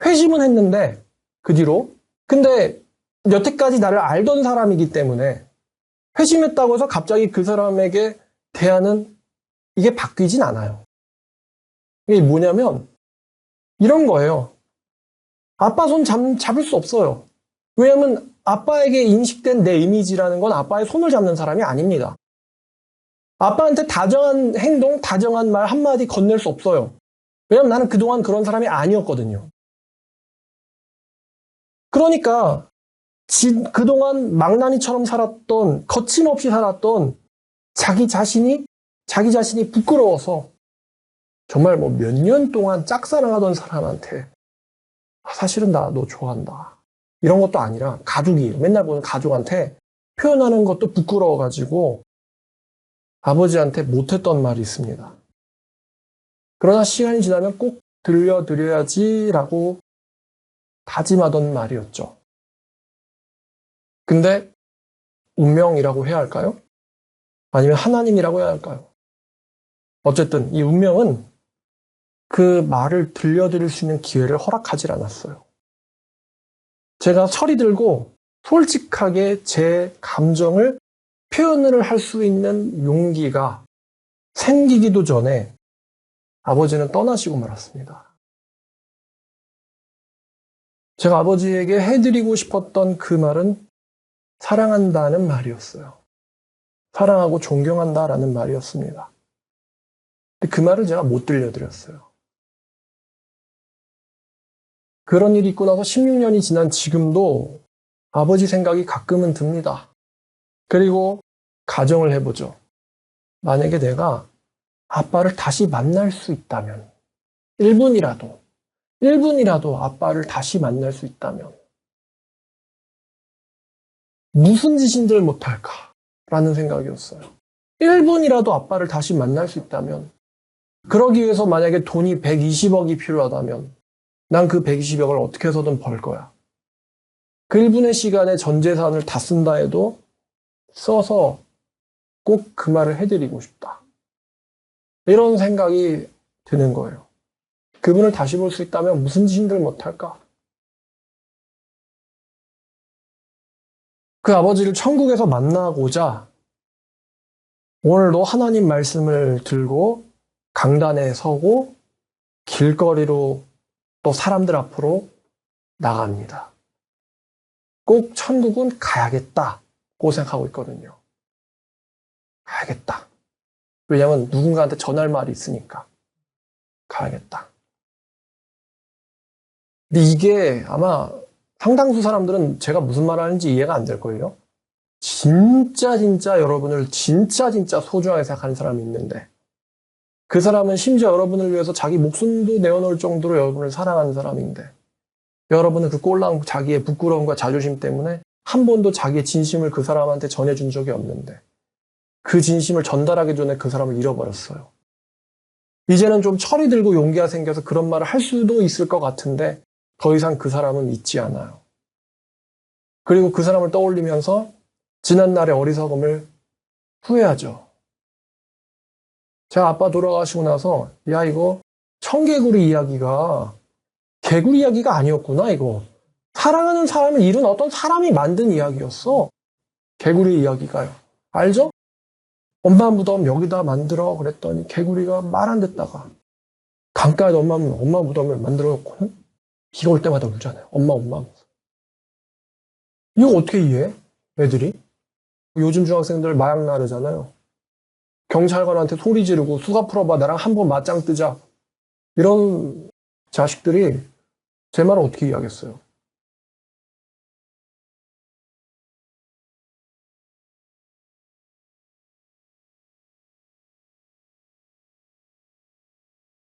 회심은 했는데 그 뒤로 근데 여태까지 나를 알던 사람이기 때문에 회심했다고 해서 갑자기 그 사람에게 대하는 이게 바뀌진 않아요. 이게 뭐냐면 이런 거예요. 아빠 손 잡을 수 없어요. 왜냐하면 아빠에게 인식된 내 이미지라는 건 아빠의 손을 잡는 사람이 아닙니다. 아빠한테 다정한 행동, 다정한 말 한마디 건넬 수 없어요. 왜냐하면 나는 그동안 그런 사람이 아니었거든요. 그러니까 그동안 망나니처럼 살았던, 거침없이 살았던 자기 자신이 부끄러워서 정말 뭐 몇 년 동안 짝사랑하던 사람한테 사실은 나 너 좋아한다. 이런 것도 아니라 가족이 맨날 보는 가족한테 표현하는 것도 부끄러워가지고 아버지한테 못했던 말이 있습니다. 그러나 시간이 지나면 꼭 들려드려야지라고 다짐하던 말이었죠. 근데 운명이라고 해야 할까요? 아니면 하나님이라고 해야 할까요? 어쨌든 이 운명은 그 말을 들려드릴 수 있는 기회를 허락하지 않았어요. 제가 철이 들고 솔직하게 제 감정을 표현을 할 수 있는 용기가 생기기도 전에 아버지는 떠나시고 말았습니다. 제가 아버지에게 해드리고 싶었던 그 말은 사랑한다는 말이었어요. 사랑하고 존경한다라는 말이었습니다. 근데 그 말을 제가 못 들려드렸어요. 그런 일이 있고 나서 16년이 지난 지금도 아버지 생각이 가끔은 듭니다. 그리고 가정을 해보죠. 만약에 내가 아빠를 다시 만날 수 있다면 1분이라도 아빠를 다시 만날 수 있다면 무슨 짓인들 못할까라는 생각이었어요. 1분이라도 아빠를 다시 만날 수 있다면 그러기 위해서 만약에 돈이 120억이 필요하다면 난 그 120억을 어떻게 해서든 벌 거야. 그 1분의 시간에 전 재산을 다 쓴다 해도 써서 꼭 그 말을 해드리고 싶다. 이런 생각이 드는 거예요. 그분을 다시 볼 수 있다면 무슨 짓인들 못할까? 그 아버지를 천국에서 만나고자 오늘도 하나님 말씀을 들고 강단에 서고 길거리로 또 사람들 앞으로 나갑니다. 꼭 천국은 가야겠다고 생각하고 있거든요. 가야겠다. 왜냐하면 누군가한테 전할 말이 있으니까. 가야겠다. 근데 이게 아마 상당수 사람들은 제가 무슨 말 하는지 이해가 안 될 거예요. 진짜 여러분을 진짜 소중하게 생각하는 사람이 있는데 그 사람은 심지어 여러분을 위해서 자기 목숨도 내어놓을 정도로 여러분을 사랑하는 사람인데 여러분은 그 꼴랑 자기의 부끄러움과 자존심 때문에 한 번도 자기의 진심을 그 사람한테 전해준 적이 없는데 그 진심을 전달하기 전에 그 사람을 잃어버렸어요. 이제는 좀 철이 들고 용기가 생겨서 그런 말을 할 수도 있을 것 같은데 더 이상 그 사람은 있지 않아요. 그리고 그 사람을 떠올리면서 지난날의 어리석음을 후회하죠. 제가 아빠 돌아가시고 나서 야 이거 청개구리 이야기가 개구리 이야기가 아니었구나 이거. 사랑하는 사람을 잃은 어떤 사람이 만든 이야기였어. 개구리 이야기가요. 알죠? 엄마 무덤 여기다 만들어 그랬더니 개구리가 말 안 듣다가 강가에 엄마 무덤을 만들어 놓고는 비가 올 때마다 울잖아요. 엄마. 이거 어떻게 이해해? 애들이. 요즘 중학생들 마약 나르잖아요. 경찰관한테 소리 지르고 수갑 풀어봐 나랑 한번 맞짱 뜨자. 이런 자식들이 제 말을 어떻게 이해하겠어요?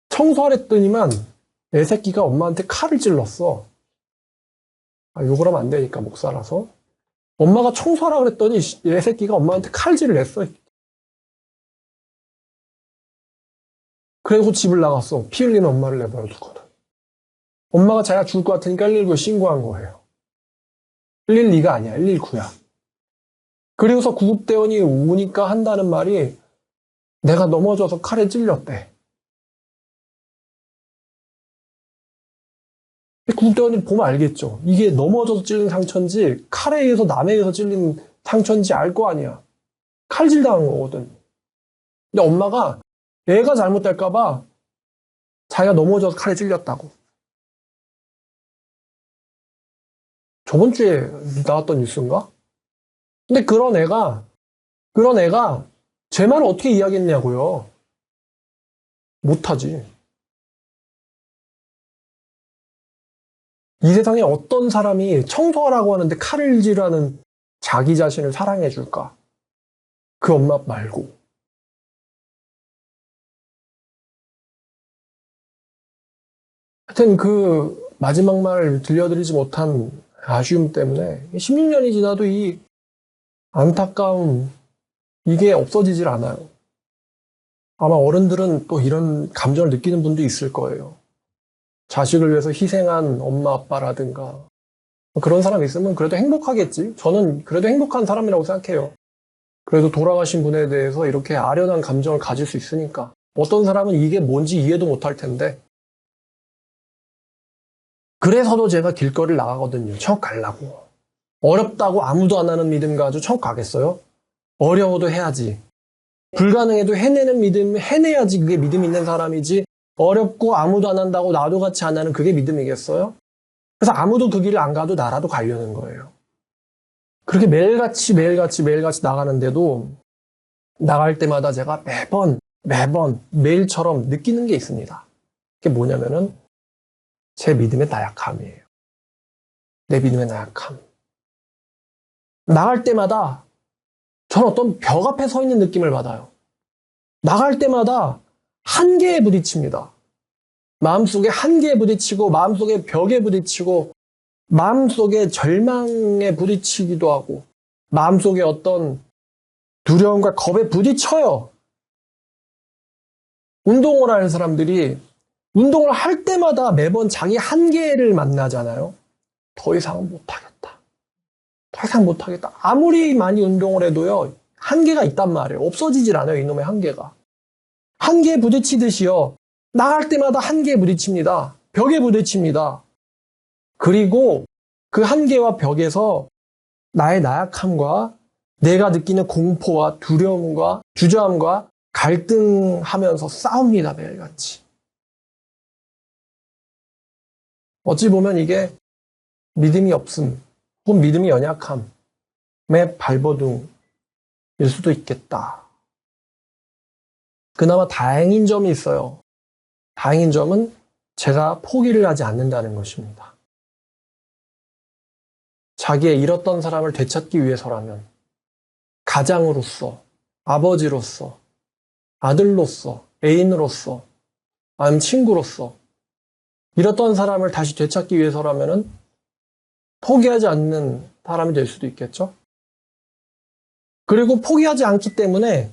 청소하랬더니만 애새끼가 엄마한테 칼을 찔렀어. 욕을 하면 안 되니까 목사라서. 엄마가 청소하라 그랬더니 애새끼가 엄마한테 칼질을 했어. 그리고 집을 나갔어. 피 흘리는 엄마를 내버려 두거든. 엄마가 자기가 죽을 것 같으니까 119에 신고한 거예요. 112가 아니야. 119야. 그리고서 구급대원이 오니까 한다는 말이 내가 넘어져서 칼에 찔렸대. 구급대원이 보면 알겠죠. 이게 넘어져서 찔린 상처인지 칼에 의해서 남에 의해서 찔린 상처인지 알 거 아니야. 칼질 당한 거거든. 근데 엄마가 애가 잘못될까봐 자기가 넘어져서 칼에 찔렸다고. 저번 주에 나왔던 뉴스인가? 근데 그런 애가 제 말을 어떻게 이야기했냐고요. 못하지. 이 세상에 어떤 사람이 청소하라고 하는데 칼을 질하는 자기 자신을 사랑해 줄까? 그 엄마 말고. 하여튼 그 마지막 말 들려드리지 못한 아쉬움 때문에 16년이 지나도 이 안타까움 이게 없어지질 않아요. 아마 어른들은 또 이런 감정을 느끼는 분도 있을 거예요. 자식을 위해서 희생한 엄마 아빠라든가 그런 사람이 있으면 그래도 행복하겠지. 저는 그래도 행복한 사람이라고 생각해요. 그래도 돌아가신 분에 대해서 이렇게 아련한 감정을 가질 수 있으니까. 어떤 사람은 이게 뭔지 이해도 못할 텐데. 그래서도 제가 길거리를 나가거든요. 천국 가려고. 어렵다고 아무도 안 하는 믿음 가지고 천국 가겠어요? 어려워도 해야지. 불가능해도 해내는 믿음, 해내야지 그게 믿음 있는 사람이지. 어렵고 아무도 안 한다고 나도 같이 안 하는 그게 믿음이겠어요? 그래서 아무도 그 길을 안 가도 나라도 가려는 거예요. 그렇게 매일같이 나가는데도 나갈 때마다 제가 매번 매일처럼 느끼는 게 있습니다. 그게 뭐냐면은 제 믿음의 나약함이에요. 내 믿음의 나약함. 나갈 때마다 저는 어떤 벽 앞에 서 있는 느낌을 받아요. 나갈 때마다 한계에 부딪힙니다. 마음속에 한계에 부딪히고 마음속에 벽에 부딪히고 마음속에 절망에 부딪히기도 하고 마음속에 어떤 두려움과 겁에 부딪혀요. 운동을 하는 사람들이 운동을 할 때마다 매번 자기 한계를 만나잖아요. 더 이상은 못하겠다. 더 이상 못하겠다. 아무리 많이 운동을 해도요. 한계가 있단 말이에요. 없어지질 않아요. 이놈의 한계가. 한계에 부딪히듯이요. 나갈 때마다 한계에 부딪힙니다. 벽에 부딪힙니다. 그리고 그 한계와 벽에서 나의 나약함과 내가 느끼는 공포와 두려움과 주저함과 갈등하면서 싸웁니다. 매일같이. 어찌 보면 이게 믿음이 없음 혹은 믿음이 연약함의 발버둥일 수도 있겠다. 그나마 다행인 점이 있어요. 다행인 점은 제가 포기를 하지 않는다는 것입니다. 자기의 잃었던 사람을 되찾기 위해서라면 가장으로서, 아버지로서, 아들로서, 애인으로서, 아니면 친구로서 잃었던 사람을 다시 되찾기 위해서라면 포기하지 않는 사람이 될 수도 있겠죠. 그리고 포기하지 않기 때문에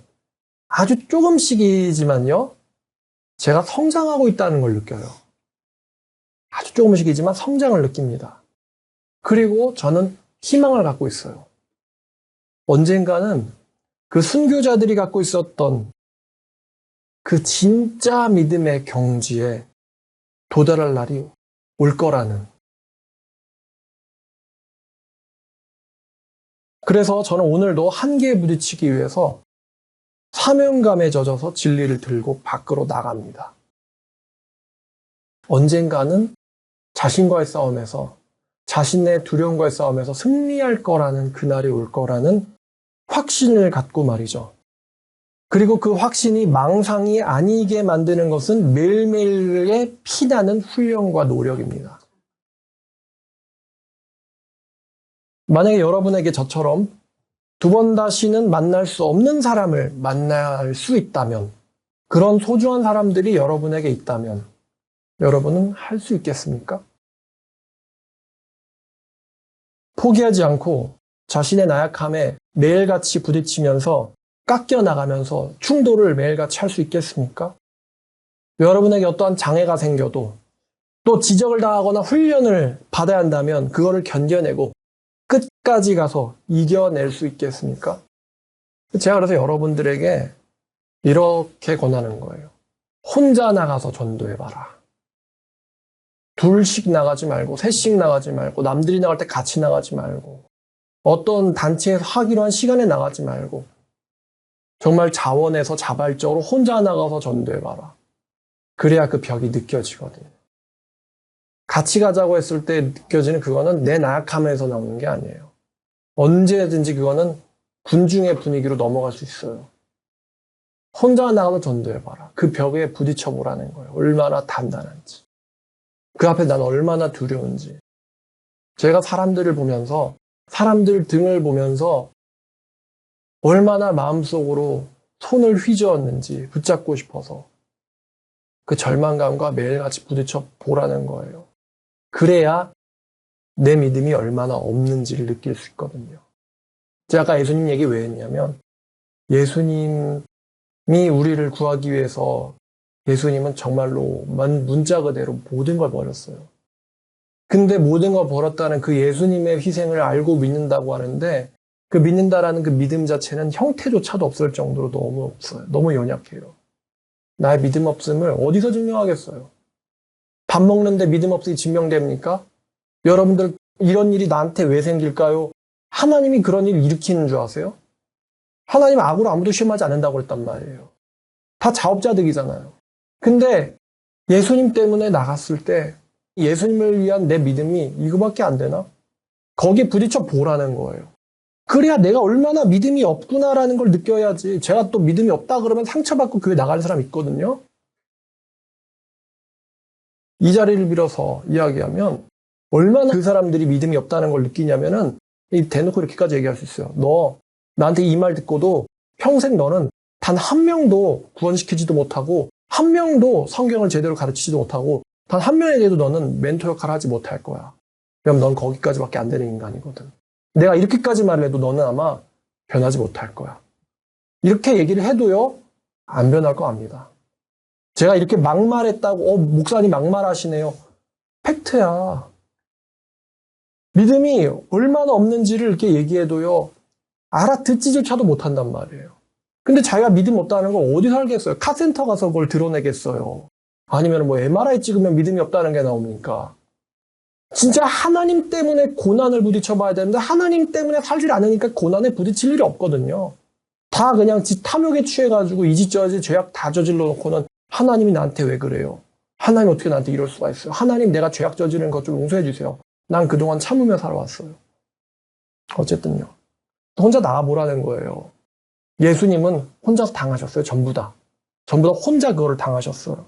아주 조금씩이지만요. 제가 성장하고 있다는 걸 느껴요. 아주 조금씩이지만 성장을 느낍니다. 그리고 저는 희망을 갖고 있어요. 언젠가는 그 순교자들이 갖고 있었던 그 진짜 믿음의 경지에 도달할 날이 올 거라는. 그래서 저는 오늘도 한계에 부딪히기 위해서 사명감에 젖어서 진리를 들고 밖으로 나갑니다. 언젠가는 자신과의 싸움에서 자신의 두려움과의 싸움에서 승리할 거라는 그날이 올 거라는 확신을 갖고 말이죠. 그리고 그 확신이 망상이 아니게 만드는 것은 매일매일의 피나는 훈련과 노력입니다. 만약에 여러분에게 저처럼 두 번 다시는 만날 수 없는 사람을 만날 수 있다면, 그런 소중한 사람들이 여러분에게 있다면 여러분은 할 수 있겠습니까? 포기하지 않고 자신의 나약함에 매일같이 부딪히면서 깎여나가면서 충돌을 매일같이 할 수 있겠습니까? 여러분에게 어떠한 장애가 생겨도 또 지적을 당하거나 훈련을 받아야 한다면 그거를 견뎌내고 끝까지 가서 이겨낼 수 있겠습니까? 제가 그래서 여러분들에게 이렇게 권하는 거예요. 혼자 나가서 전도해봐라. 둘씩 나가지 말고, 셋씩 나가지 말고, 남들이 나갈 때 같이 나가지 말고, 어떤 단체에서 하기로 한 시간에 나가지 말고, 정말 자원해서 자발적으로 혼자 나가서 전도해봐라. 그래야 그 벽이 느껴지거든요. 같이 가자고 했을 때 느껴지는 그거는 내 나약함에서 나오는 게 아니에요. 언제든지 그거는 군중의 분위기로 넘어갈 수 있어요. 혼자 나가서 전도해봐라. 그 벽에 부딪혀보라는 거예요. 얼마나 단단한지. 그 앞에 난 얼마나 두려운지. 제가 사람들을 보면서, 사람들 등을 보면서 얼마나 마음속으로 손을 휘저었는지 붙잡고 싶어서 그 절망감과 매일같이 부딪혀 보라는 거예요. 그래야 내 믿음이 얼마나 없는지를 느낄 수 있거든요. 제가 아까 예수님 얘기 왜 했냐면, 예수님이 우리를 구하기 위해서 예수님은 정말로 문자 그대로 모든 걸 버렸어요. 근데 모든 걸 버렸다는 그 예수님의 희생을 알고 믿는다고 하는데, 그 믿는다라는 그 믿음 자체는 형태조차도 없을 정도로 너무 없어요. 너무 연약해요. 나의 믿음 없음을 어디서 증명하겠어요? 밥 먹는데 믿음 없음이 증명됩니까? 여러분들 이런 일이 나한테 왜 생길까요? 하나님이 그런 일을 일으키는 줄 아세요? 하나님 악으로 아무도 시험하지 않는다고 그랬단 말이에요. 다 자업자득이잖아요. 근데 예수님 때문에 나갔을 때 예수님을 위한 내 믿음이 이거밖에 안 되나? 거기에 부딪혀 보라는 거예요. 그래야 내가 얼마나 믿음이 없구나라는 걸 느껴야지. 제가 또 믿음이 없다 그러면 상처받고 교회 나가는 사람 있거든요. 이 자리를 빌어서 이야기하면 얼마나 그 사람들이 믿음이 없다는 걸 느끼냐면은 대놓고 이렇게까지 얘기할 수 있어요. 너 나한테 이 말 듣고도 평생 너는 단 한 명도 구원시키지도 못하고 한 명도 성경을 제대로 가르치지도 못하고 단 한 명에 대해도 너는 멘토 역할을 하지 못할 거야. 그럼 넌 거기까지밖에 안 되는 인간이거든. 내가 이렇게까지 말을 해도 너는 아마 변하지 못할 거야. 이렇게 얘기를 해도요, 안 변할 거 압니다. 제가 이렇게 막말했다고, 목사님 막말하시네요. 팩트야. 믿음이 얼마나 없는지를 이렇게 얘기해도요, 알아듣지조차도 못한단 말이에요. 근데 자기가 믿음 없다는 걸 어디서 알겠어요? 카센터 가서 그걸 드러내겠어요? 아니면 뭐 MRI 찍으면 믿음이 없다는 게 나옵니까? 진짜 하나님 때문에 고난을 부딪혀봐야 되는데 하나님 때문에 살질 않으니까 고난에 부딪힐 일이 없거든요. 다 그냥 지 탐욕에 취해가지고 이지저지 죄악 다 저질러 놓고는 하나님이 나한테 왜 그래요? 하나님 어떻게 나한테 이럴 수가 있어요? 하나님 내가 죄악 저지른 것 좀 용서해 주세요. 난 그동안 참으며 살아왔어요. 어쨌든요. 혼자 나와보라는 거예요. 예수님은 혼자서 당하셨어요. 전부 다. 전부 다 혼자 그거를 당하셨어요.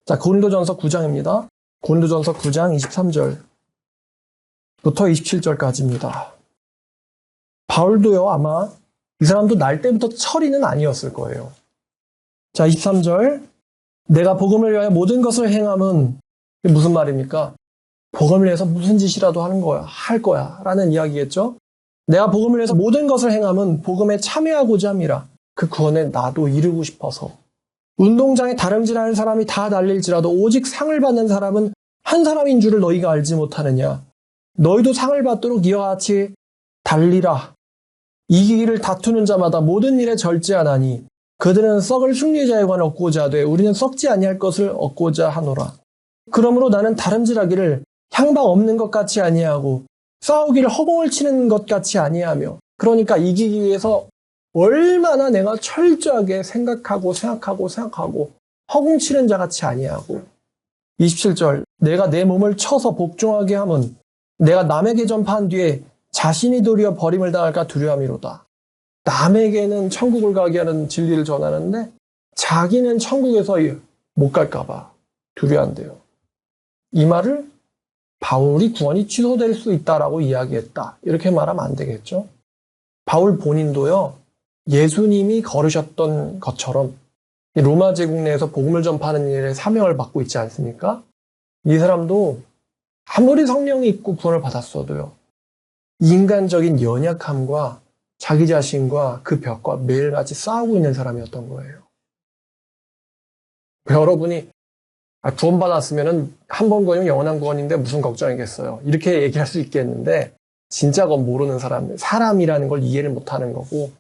자, 고린도전서 9장입니다. 고린도전서 9장 23절부터 27절까지입니다. 바울도요, 아마 이 사람도 날 때부터 철이는 아니었을 거예요. 자, 23절. 내가 복음을 위하여 모든 것을 행함은 무슨 말입니까? 복음을 위해서 무슨 짓이라도 할 거야 라는 이야기겠죠. 내가 복음을 위해서 모든 것을 행함은 복음에 참여하고자 함이라. 그 구원에 나도 이르고 싶어서. 운동장에 다름질하는 사람이 다 달릴지라도 오직 상을 받는 사람은 한 사람인 줄을 너희가 알지 못하느냐. 너희도 상을 받도록 이와 같이 달리라. 이기기를 다투는 자마다 모든 일에 절제하나니 그들은 썩을 승리자에 관해 얻고자 하되 우리는 썩지 아니할 것을 얻고자 하노라. 그러므로 나는 다름질하기를 향방 없는 것 같이 아니하고 싸우기를 허공을 치는 것 같이 아니하며, 그러니까 이기기 위해서 얼마나 내가 철저하게 생각하고 허공치는 자 같이 아니하고. 27절. 내가 내 몸을 쳐서 복종하게 함은 내가 남에게 전파한 뒤에 자신이 도리어 버림을 당할까 두려움이로다. 남에게는 천국을 가게 하는 진리를 전하는데 자기는 천국에서 못 갈까 봐 두려워한대요. 이 말을 바울이 구원이 취소될 수 있다라고 이야기했다. 이렇게 말하면 안 되겠죠. 바울 본인도요. 예수님이 걸으셨던 것처럼 로마 제국 내에서 복음을 전파하는 일에 사명을 받고 있지 않습니까? 이 사람도 아무리 성령이 있고 구원을 받았어도요. 인간적인 연약함과 자기 자신과 그 벽과 매일같이 싸우고 있는 사람이었던 거예요. 여러분이 구원받았으면 한 번 구원이면 영원한 구원인데 무슨 걱정이겠어요. 이렇게 얘기할 수 있겠는데 진짜 그건 모르는 사람이라는 걸 이해를 못하는 거고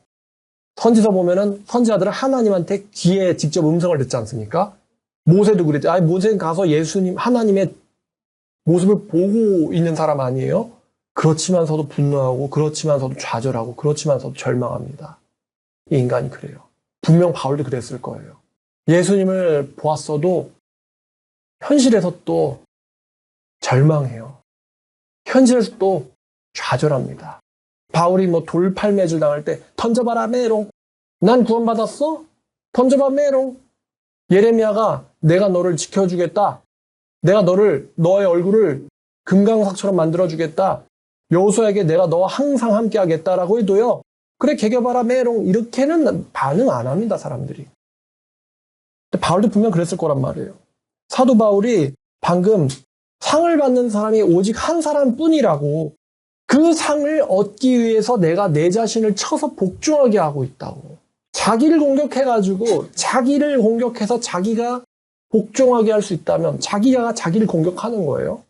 선지서 보면은 선지자들은 하나님한테 귀에 직접 음성을 듣지 않습니까? 모세도 그랬죠. 모세는 가서 예수님, 하나님의 모습을 보고 있는 사람 아니에요? 그렇지만서도 분노하고, 그렇지만서도 좌절하고, 그렇지만서도 절망합니다. 이 인간이 그래요. 분명 바울도 그랬을 거예요. 예수님을 보았어도 현실에서 또 절망해요. 현실에서 또 좌절합니다. 바울이 돌팔매질 당할 때 던져봐라 메롱. 난 구원받았어? 던져봐 메롱. 예레미야가 내가 너를 지켜주겠다. 내가 너의 얼굴을 금강석처럼 만들어주겠다. 여호수아에게 내가 너와 항상 함께하겠다라고 해도요. 그래 개겨봐라 메롱. 이렇게는 반응 안 합니다. 사람들이. 근데 바울도 분명 그랬을 거란 말이에요. 사도 바울이 방금 상을 받는 사람이 오직 한 사람뿐이라고 그 상을 얻기 위해서 내가 내 자신을 쳐서 복종하게 하고 있다고. 자기를 공격해가지고 자기를 공격해서 자기가 복종하게 할 수 있다면 자기가 자기를 공격하는 거예요.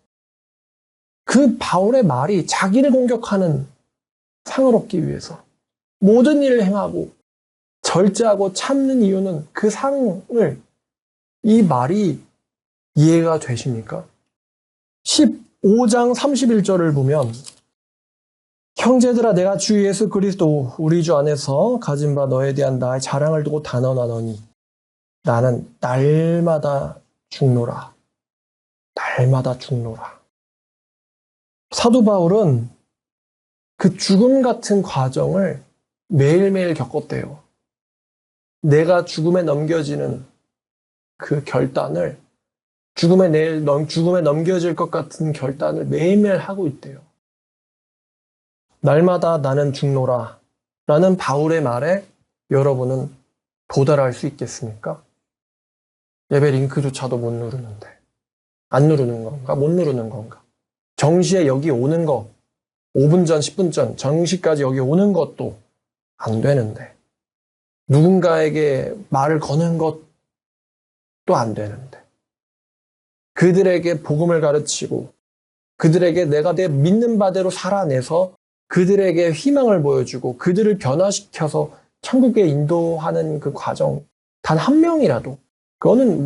그 바울의 말이 자기를 공격하는 상을 얻기 위해서 모든 일을 행하고 절제하고 참는 이유는 그 상을 이 말이 이해가 되십니까? 15장 31절을 보면 형제들아 내가 주 예수 그리스도 우리 주 안에서 가진 바 너에 대한 나의 자랑을 두고 단언하노니 나는 날마다 죽노라. 날마다 죽노라. 사도 바울은 그 죽음 같은 과정을 매일매일 겪었대요. 내가 죽음에 넘겨지는 그 결단을 죽음에 넘겨질 것 같은 결단을 매일매일 하고 있대요. 날마다 나는 죽노라 라는 바울의 말에 여러분은 도달할 수 있겠습니까? 예배 링크조차도 못 누르는데 안 누르는 건가? 못 누르는 건가? 정시에 여기 오는 거 5분 전, 10분 전 정시까지 여기 오는 것도 안 되는데 누군가에게 말을 거는 것도 안 되는데 그들에게 복음을 가르치고 그들에게 내가 내 믿는 바대로 살아내서 그들에게 희망을 보여주고 그들을 변화시켜서 천국에 인도하는 그 과정 단 한 명이라도 그거는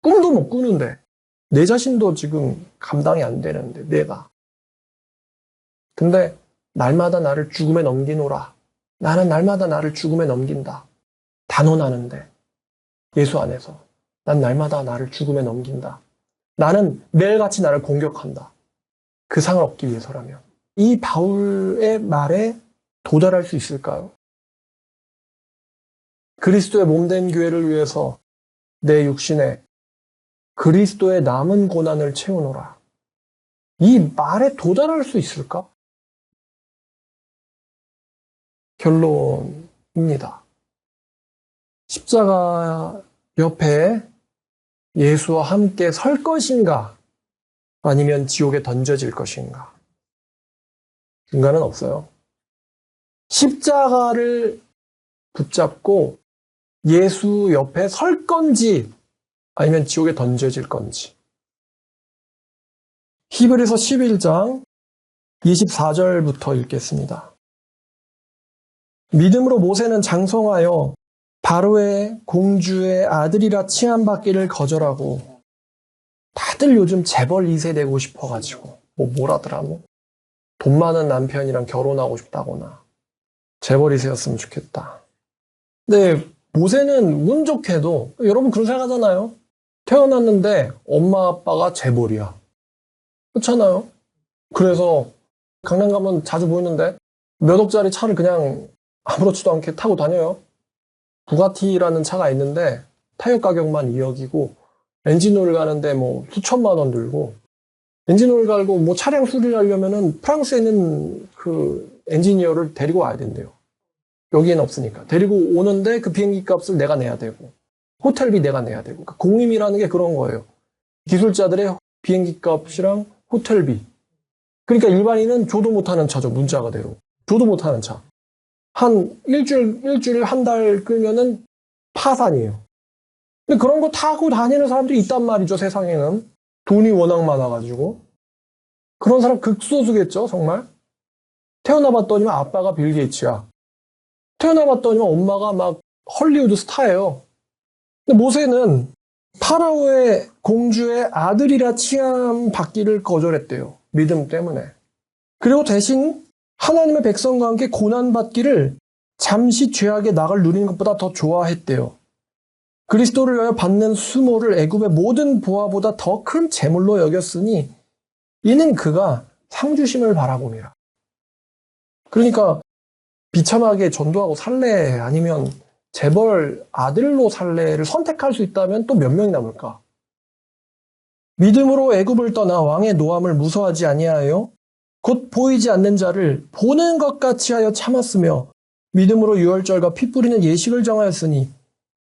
꿈도 못 꾸는데 내 자신도 지금 감당이 안 되는데 내가 근데 날마다 나를 죽음에 넘기노라. 나는 날마다 나를 죽음에 넘긴다. 단언하는데 예수 안에서 난 날마다 나를 죽음에 넘긴다. 나는 매일같이 나를 공격한다. 그 상을 얻기 위해서라면 이 바울의 말에 도달할 수 있을까요? 그리스도의 몸된 교회를 위해서 내 육신에 그리스도의 남은 고난을 채우노라. 이 말에 도달할 수 있을까? 결론입니다. 십자가 옆에 예수와 함께 설 것인가? 아니면 지옥에 던져질 것인가? 중간은 없어요. 십자가를 붙잡고 예수 옆에 설 건지 아니면 지옥에 던져질 건지. 히브리서 11장 24절부터 읽겠습니다. 믿음으로 모세는 장성하여 바로의 공주의 아들이라 칭함받기를 거절하고 다들 요즘 재벌 2세 되고 싶어가지고 뭐라더라 돈 많은 남편이랑 결혼하고 싶다거나 재벌 2세였으면 좋겠다. 근데 모세는 운 좋게도 여러분 그런 생각하잖아요. 태어났는데 엄마 아빠가 재벌이야. 그렇잖아요. 그래서 강남 가면 자주 보이는데 몇 억짜리 차를 그냥 아무렇지도 않게 타고 다녀요. 부가티라는 차가 있는데 타이어 가격만 2억이고 엔진오일 가는데 뭐 수천만 원 들고, 엔진오일 갈고 뭐 차량 수리를 하려면은 프랑스에 있는 그 엔지니어를 데리고 와야 된대요. 여기에는 없으니까. 데리고 오는데 그 비행기 값을 내가 내야 되고 호텔비 내가 내야 되고. 그러니까 공임이라는 게 그런 거예요. 기술자들의 비행기 값이랑 호텔비. 그러니까 일반인은 줘도 못하는 차죠. 문자 그대로. 줘도 못하는 차. 한 일주일 한 달 끌면은 파산이에요. 근데 그런 거 타고 다니는 사람들이 있단 말이죠. 세상에는. 돈이 워낙 많아가지고. 그런 사람 극소수겠죠. 정말. 태어나봤더니만 아빠가 빌 게이츠야. 태어나봤더니만 엄마가 막 헐리우드 스타예요. 근데 모세는 파라오의 공주의 아들이라 칭함받기를 거절했대요. 믿음 때문에. 그리고 대신 하나님의 백성과 함께 고난받기를 잠시 죄악의 낙을 누리는 것보다 더 좋아했대요. 그리스도를 위하여 받는 수모를 애굽의 모든 보화보다 더 큰 재물로 여겼으니 이는 그가 상주심을 바라봄이라. 그러니까 비참하게 전도하고 살래, 아니면 재벌 아들로 살래를 선택할 수 있다면 또 몇 명이 남을까? 믿음으로 애굽을 떠나 왕의 노함을 무서워하지 아니하여 곧 보이지 않는 자를 보는 것 같이 하여 참았으며 믿음으로 유월절과 피 뿌리는 예식을 정하였으니,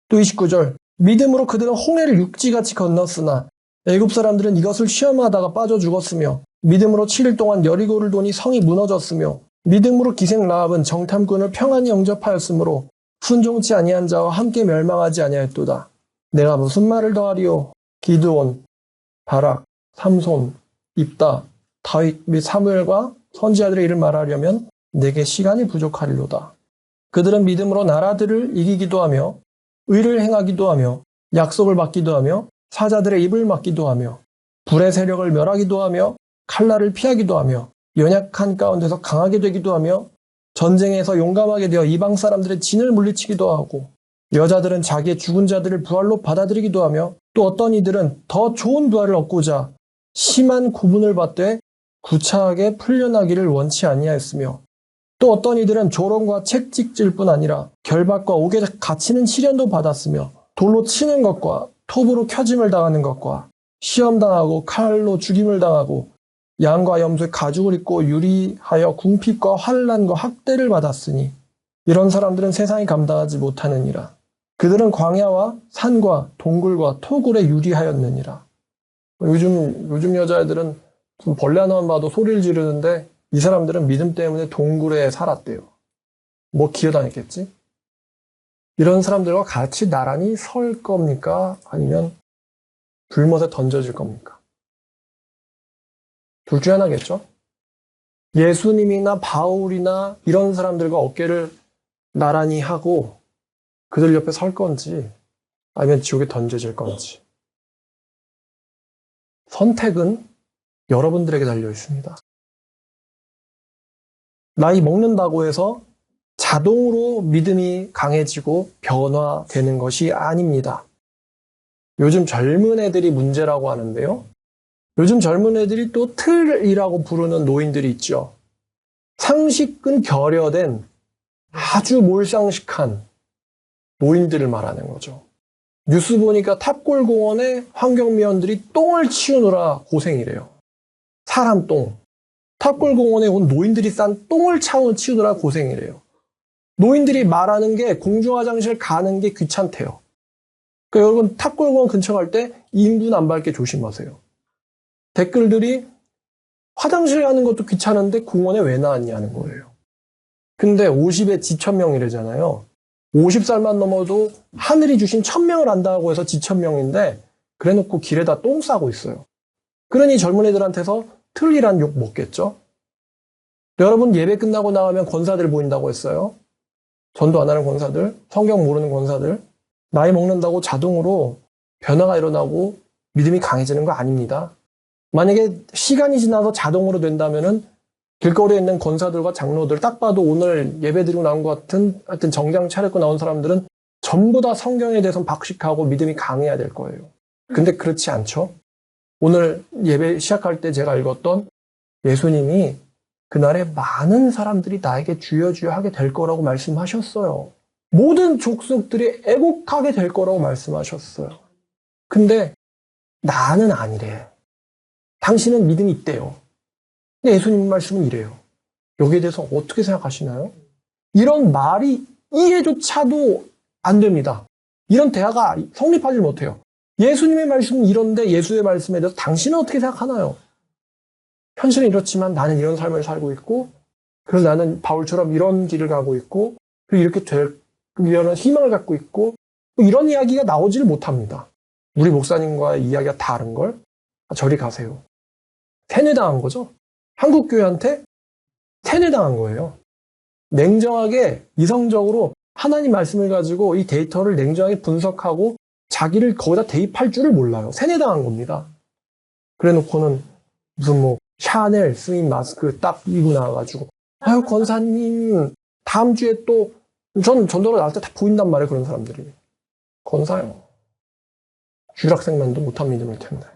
또 29절, 믿음으로 그들은 홍해를 육지같이 건넜으나 애굽 사람들은 이것을 시험하다가 빠져 죽었으며 믿음으로 7일 동안 여리고를 도니 성이 무너졌으며 믿음으로 기생 라합은 정탐꾼을 평안히 영접하였으므로 순종치 아니한 자와 함께 멸망하지 아니하였도다. 내가 무슨 말을 더하리요? 기드온, 바락, 삼손, 입다, 다윗 및 사무엘과 선지자들의 일을 말하려면 내게 시간이 부족하리로다. 그들은 믿음으로 나라들을 이기기도 하며 의를 행하기도 하며 약속을 받기도 하며 사자들의 입을 막기도 하며 불의 세력을 멸하기도 하며 칼날을 피하기도 하며 연약한 가운데서 강하게 되기도 하며 전쟁에서 용감하게 되어 이방 사람들의 진을 물리치기도 하고, 여자들은 자기의 죽은 자들을 부활로 받아들이기도 하며, 또 어떤 이들은 더 좋은 부활을 얻고자 심한 고문을 받되 구차하게 풀려나기를 원치 아니하였으며, 또 어떤 이들은 조롱과 채찍질 뿐 아니라 결박과 옥에 갇히는 시련도 받았으며 돌로 치는 것과 톱으로 켜짐을 당하는 것과 시험당하고 칼로 죽임을 당하고 양과 염소의 가죽을 입고 유리하여 궁핍과 환난과 학대를 받았으니 이런 사람들은 세상이 감당하지 못하느니라. 그들은 광야와 산과 동굴과 토굴에 유리하였느니라. 요즘 여자애들은 좀 벌레 하나만 봐도 소리를 지르는데 이 사람들은 믿음 때문에 동굴에 살았대요. 뭐 기어다녔겠지? 이런 사람들과 같이 나란히 설 겁니까? 아니면 불못에 던져질 겁니까? 둘 중에 하나겠죠? 예수님이나 바울이나 이런 사람들과 어깨를 나란히 하고 그들 옆에 설 건지, 아니면 지옥에 던져질 건지. 선택은 여러분들에게 달려 있습니다. 나이 먹는다고 해서 자동으로 믿음이 강해지고 변화되는 것이 아닙니다. 요즘 젊은 애들이 문제라고 하는데요. 요즘 젊은 애들이 또 틀이라고 부르는 노인들이 있죠. 상식은 결여된 아주 몰상식한 노인들을 말하는 거죠. 뉴스 보니까 탑골공원에 환경미원들이 똥을 치우느라 고생이래요. 사람 똥. 탑골공원에 온 노인들이 싼 똥을 치우느라 고생이래요. 노인들이 말하는 게 공중화장실 가는 게 귀찮대요. 그러니까 여러분 탑골공원 근처 갈 때 인분 안 밟게 조심하세요. 댓글들이 화장실 가는 것도 귀찮은데 공원에 왜 나왔냐는 거예요. 근데 50에 지천명이래잖아요. 50살만 넘어도 하늘이 주신 천명을 안다고 해서 지천명인데 그래놓고 길에다 똥 싸고 있어요. 그러니 젊은 애들한테서 틀리란 욕 먹겠죠. 여러분 예배 끝나고 나가면 권사들 보인다고 했어요. 전도 안 하는 권사들, 성경 모르는 권사들. 나이 먹는다고 자동으로 변화가 일어나고 믿음이 강해지는 거 아닙니다. 만약에 시간이 지나서 자동으로 된다면은 길거리에 있는 권사들과 장로들 딱 봐도 오늘 예배 드리고 나온 것 같은 하여튼 정장 차려입고 나온 사람들은 전부 다 성경에 대해서 박식하고 믿음이 강해야 될 거예요. 근데 그렇지 않죠? 오늘 예배 시작할 때 제가 읽었던 예수님이 그날에 많은 사람들이 나에게 주여 주여 하게 될 거라고 말씀하셨어요. 모든 족속들이 애곡하게 될 거라고 말씀하셨어요. 근데 나는 아니래. 당신은 믿음이 있대요. 근데 예수님 말씀은 이래요. 여기에 대해서 어떻게 생각하시나요? 이런 말이 이해조차도 안 됩니다. 이런 대화가 성립하지 못해요. 예수님의 말씀은 이런데 예수의 말씀에 대해서 당신은 어떻게 생각하나요? 현실은 이렇지만 나는 이런 삶을 살고 있고, 그래서 나는 바울처럼 이런 길을 가고 있고, 그리고 이렇게 이런 희망을 갖고 있고, 이런 이야기가 나오지를 못합니다. 우리 목사님과의 이야기가 다른 걸 저리 가세요. 세뇌당한 거죠. 한국 교회한테 세뇌당한 거예요. 냉정하게 이성적으로 하나님 말씀을 가지고 이 데이터를 냉정하게 분석하고 자기를 거기다 대입할 줄을 몰라요. 세뇌당한 겁니다. 그래 놓고는 무슨 뭐 샤넬 스님 마스크 딱 입고 나와가지고 아유 권사님 다음 주에 또 전 전도로 나올 때 다 보인단 말이에요. 그런 사람들이. 권사요. 주일학생만도 못한 믿음일 텐데.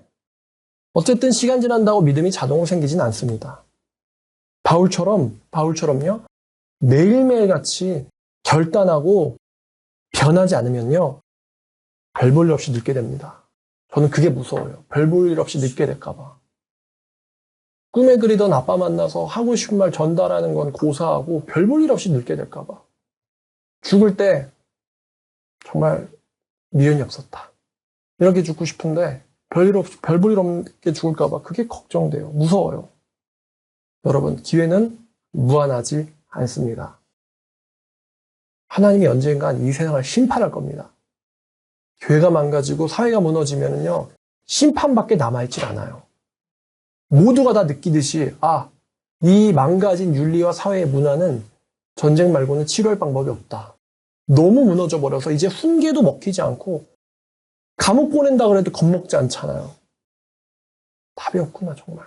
어쨌든 시간 지난다고 믿음이 자동으로 생기진 않습니다. 바울처럼요. 매일매일 같이 결단하고 변하지 않으면요. 별 볼 일 없이 늙게 됩니다. 저는 그게 무서워요. 별 볼 일 없이 늙게 될까 봐. 꿈에 그리던 아빠 만나서 하고 싶은 말 전달하는 건 고사하고 별 볼 일 없이 늙게 될까 봐. 죽을 때 정말 미련이 없었다. 이렇게 죽고 싶은데 별 볼 일 없게 죽을까 봐 그게 걱정돼요. 무서워요. 여러분, 기회는 무한하지 않습니다. 하나님이 언젠간 이 세상을 심판할 겁니다. 교회가 망가지고 사회가 무너지면요, 심판밖에 남아있질 않아요. 모두가 다 느끼듯이, 이 망가진 윤리와 사회의 문화는 전쟁 말고는 치료할 방법이 없다. 너무 무너져 버려서 이제 훈계도 먹히지 않고 감옥 보낸다 그래도 겁먹지 않잖아요. 답이 없구나, 정말.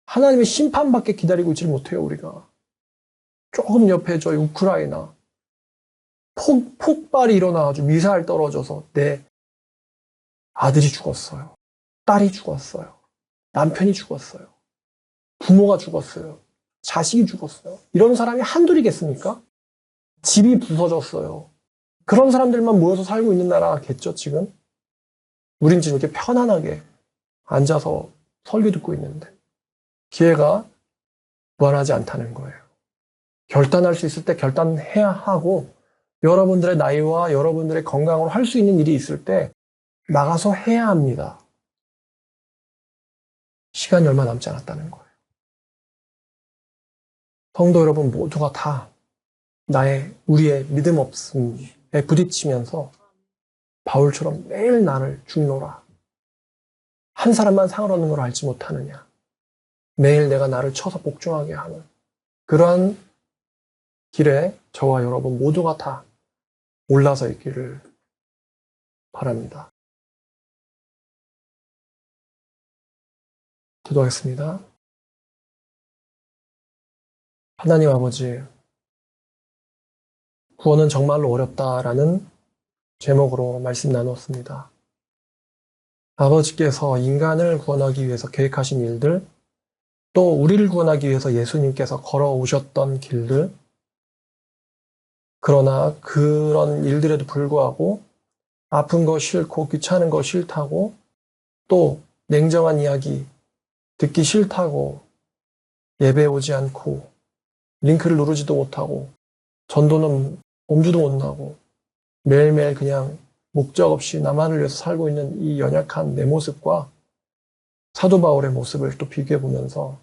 하나님의 심판밖에 기다리고 있지 못해요, 우리가. 조금 옆에 저희 우크라이나 폭발이 일어나가지고 미사일 떨어져서 내 아들이 죽었어요. 딸이 죽었어요. 남편이 죽었어요. 부모가 죽었어요. 자식이 죽었어요. 이런 사람이 한둘이겠습니까? 집이 부서졌어요. 그런 사람들만 모여서 살고 있는 나라겠죠, 지금? 우린 지금 이렇게 편안하게 앉아서 설교 듣고 있는데 기회가 무한하지 않다는 거예요. 결단할 수 있을 때 결단해야 하고 여러분들의 나이와 여러분들의 건강으로 할 수 있는 일이 있을 때 나가서 해야 합니다. 시간이 얼마 남지 않았다는 거예요. 성도 여러분 모두가 다 우리의 믿음 없음에 부딪히면서 바울처럼 매일 나를 죽노라. 한 사람만 상을 얻는 걸 알지 못하느냐. 매일 내가 나를 쳐서 복종하게 하는 그러한 길에 저와 여러분 모두가 다 올라서 있기를 바랍니다. 기도하겠습니다. 하나님 아버지, 구원은 정말로 어렵다라는 제목으로 말씀 나눴습니다. 아버지께서 인간을 구원하기 위해서 계획하신 일들, 또 우리를 구원하기 위해서 예수님께서 걸어오셨던 길들, 그러나 그런 일들에도 불구하고 아픈 거 싫고 귀찮은 거 싫다고 또 냉정한 이야기 듣기 싫다고 예배에 오지 않고 링크를 누르지도 못하고 전도는 엄두도 못 나고 매일매일 그냥 목적 없이 나만을 위해서 살고 있는 이 연약한 내 모습과 사도 바울의 모습을 또 비교해 보면서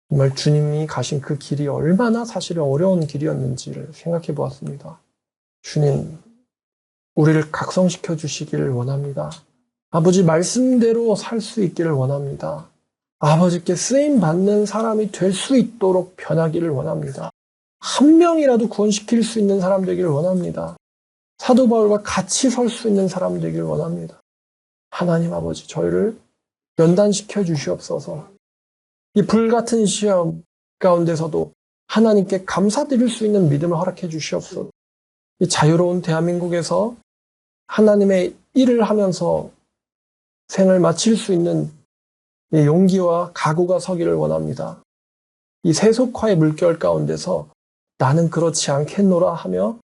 정말 주님이 가신 그 길이 얼마나 사실은 어려운 길이었는지를 생각해 보았습니다. 주님, 우리를 각성시켜 주시기를 원합니다. 아버지 말씀대로 살 수 있기를 원합니다. 아버지께 쓰임받는 사람이 될 수 있도록 변하기를 원합니다. 한 명이라도 구원시킬 수 있는 사람 되기를 원합니다. 사도 바울과 같이 설 수 있는 사람 되기를 원합니다. 하나님 아버지, 저희를 연단시켜 주시옵소서. 이 불같은 시험 가운데서도 하나님께 감사드릴 수 있는 믿음을 허락해 주시옵소서. 이 자유로운 대한민국에서 하나님의 일을 하면서 생을 마칠 수 있는 이 용기와 각오가 서기를 원합니다. 이 세속화의 물결 가운데서 나는 그렇지 않겠노라 하며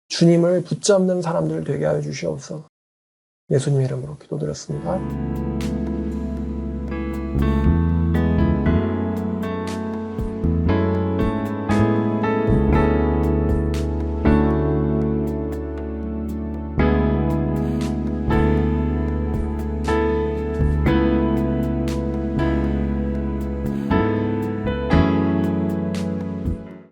주님을 붙잡는 사람들 되게 하여 주시옵소서. 예수님 이름으로 기도드렸습니다.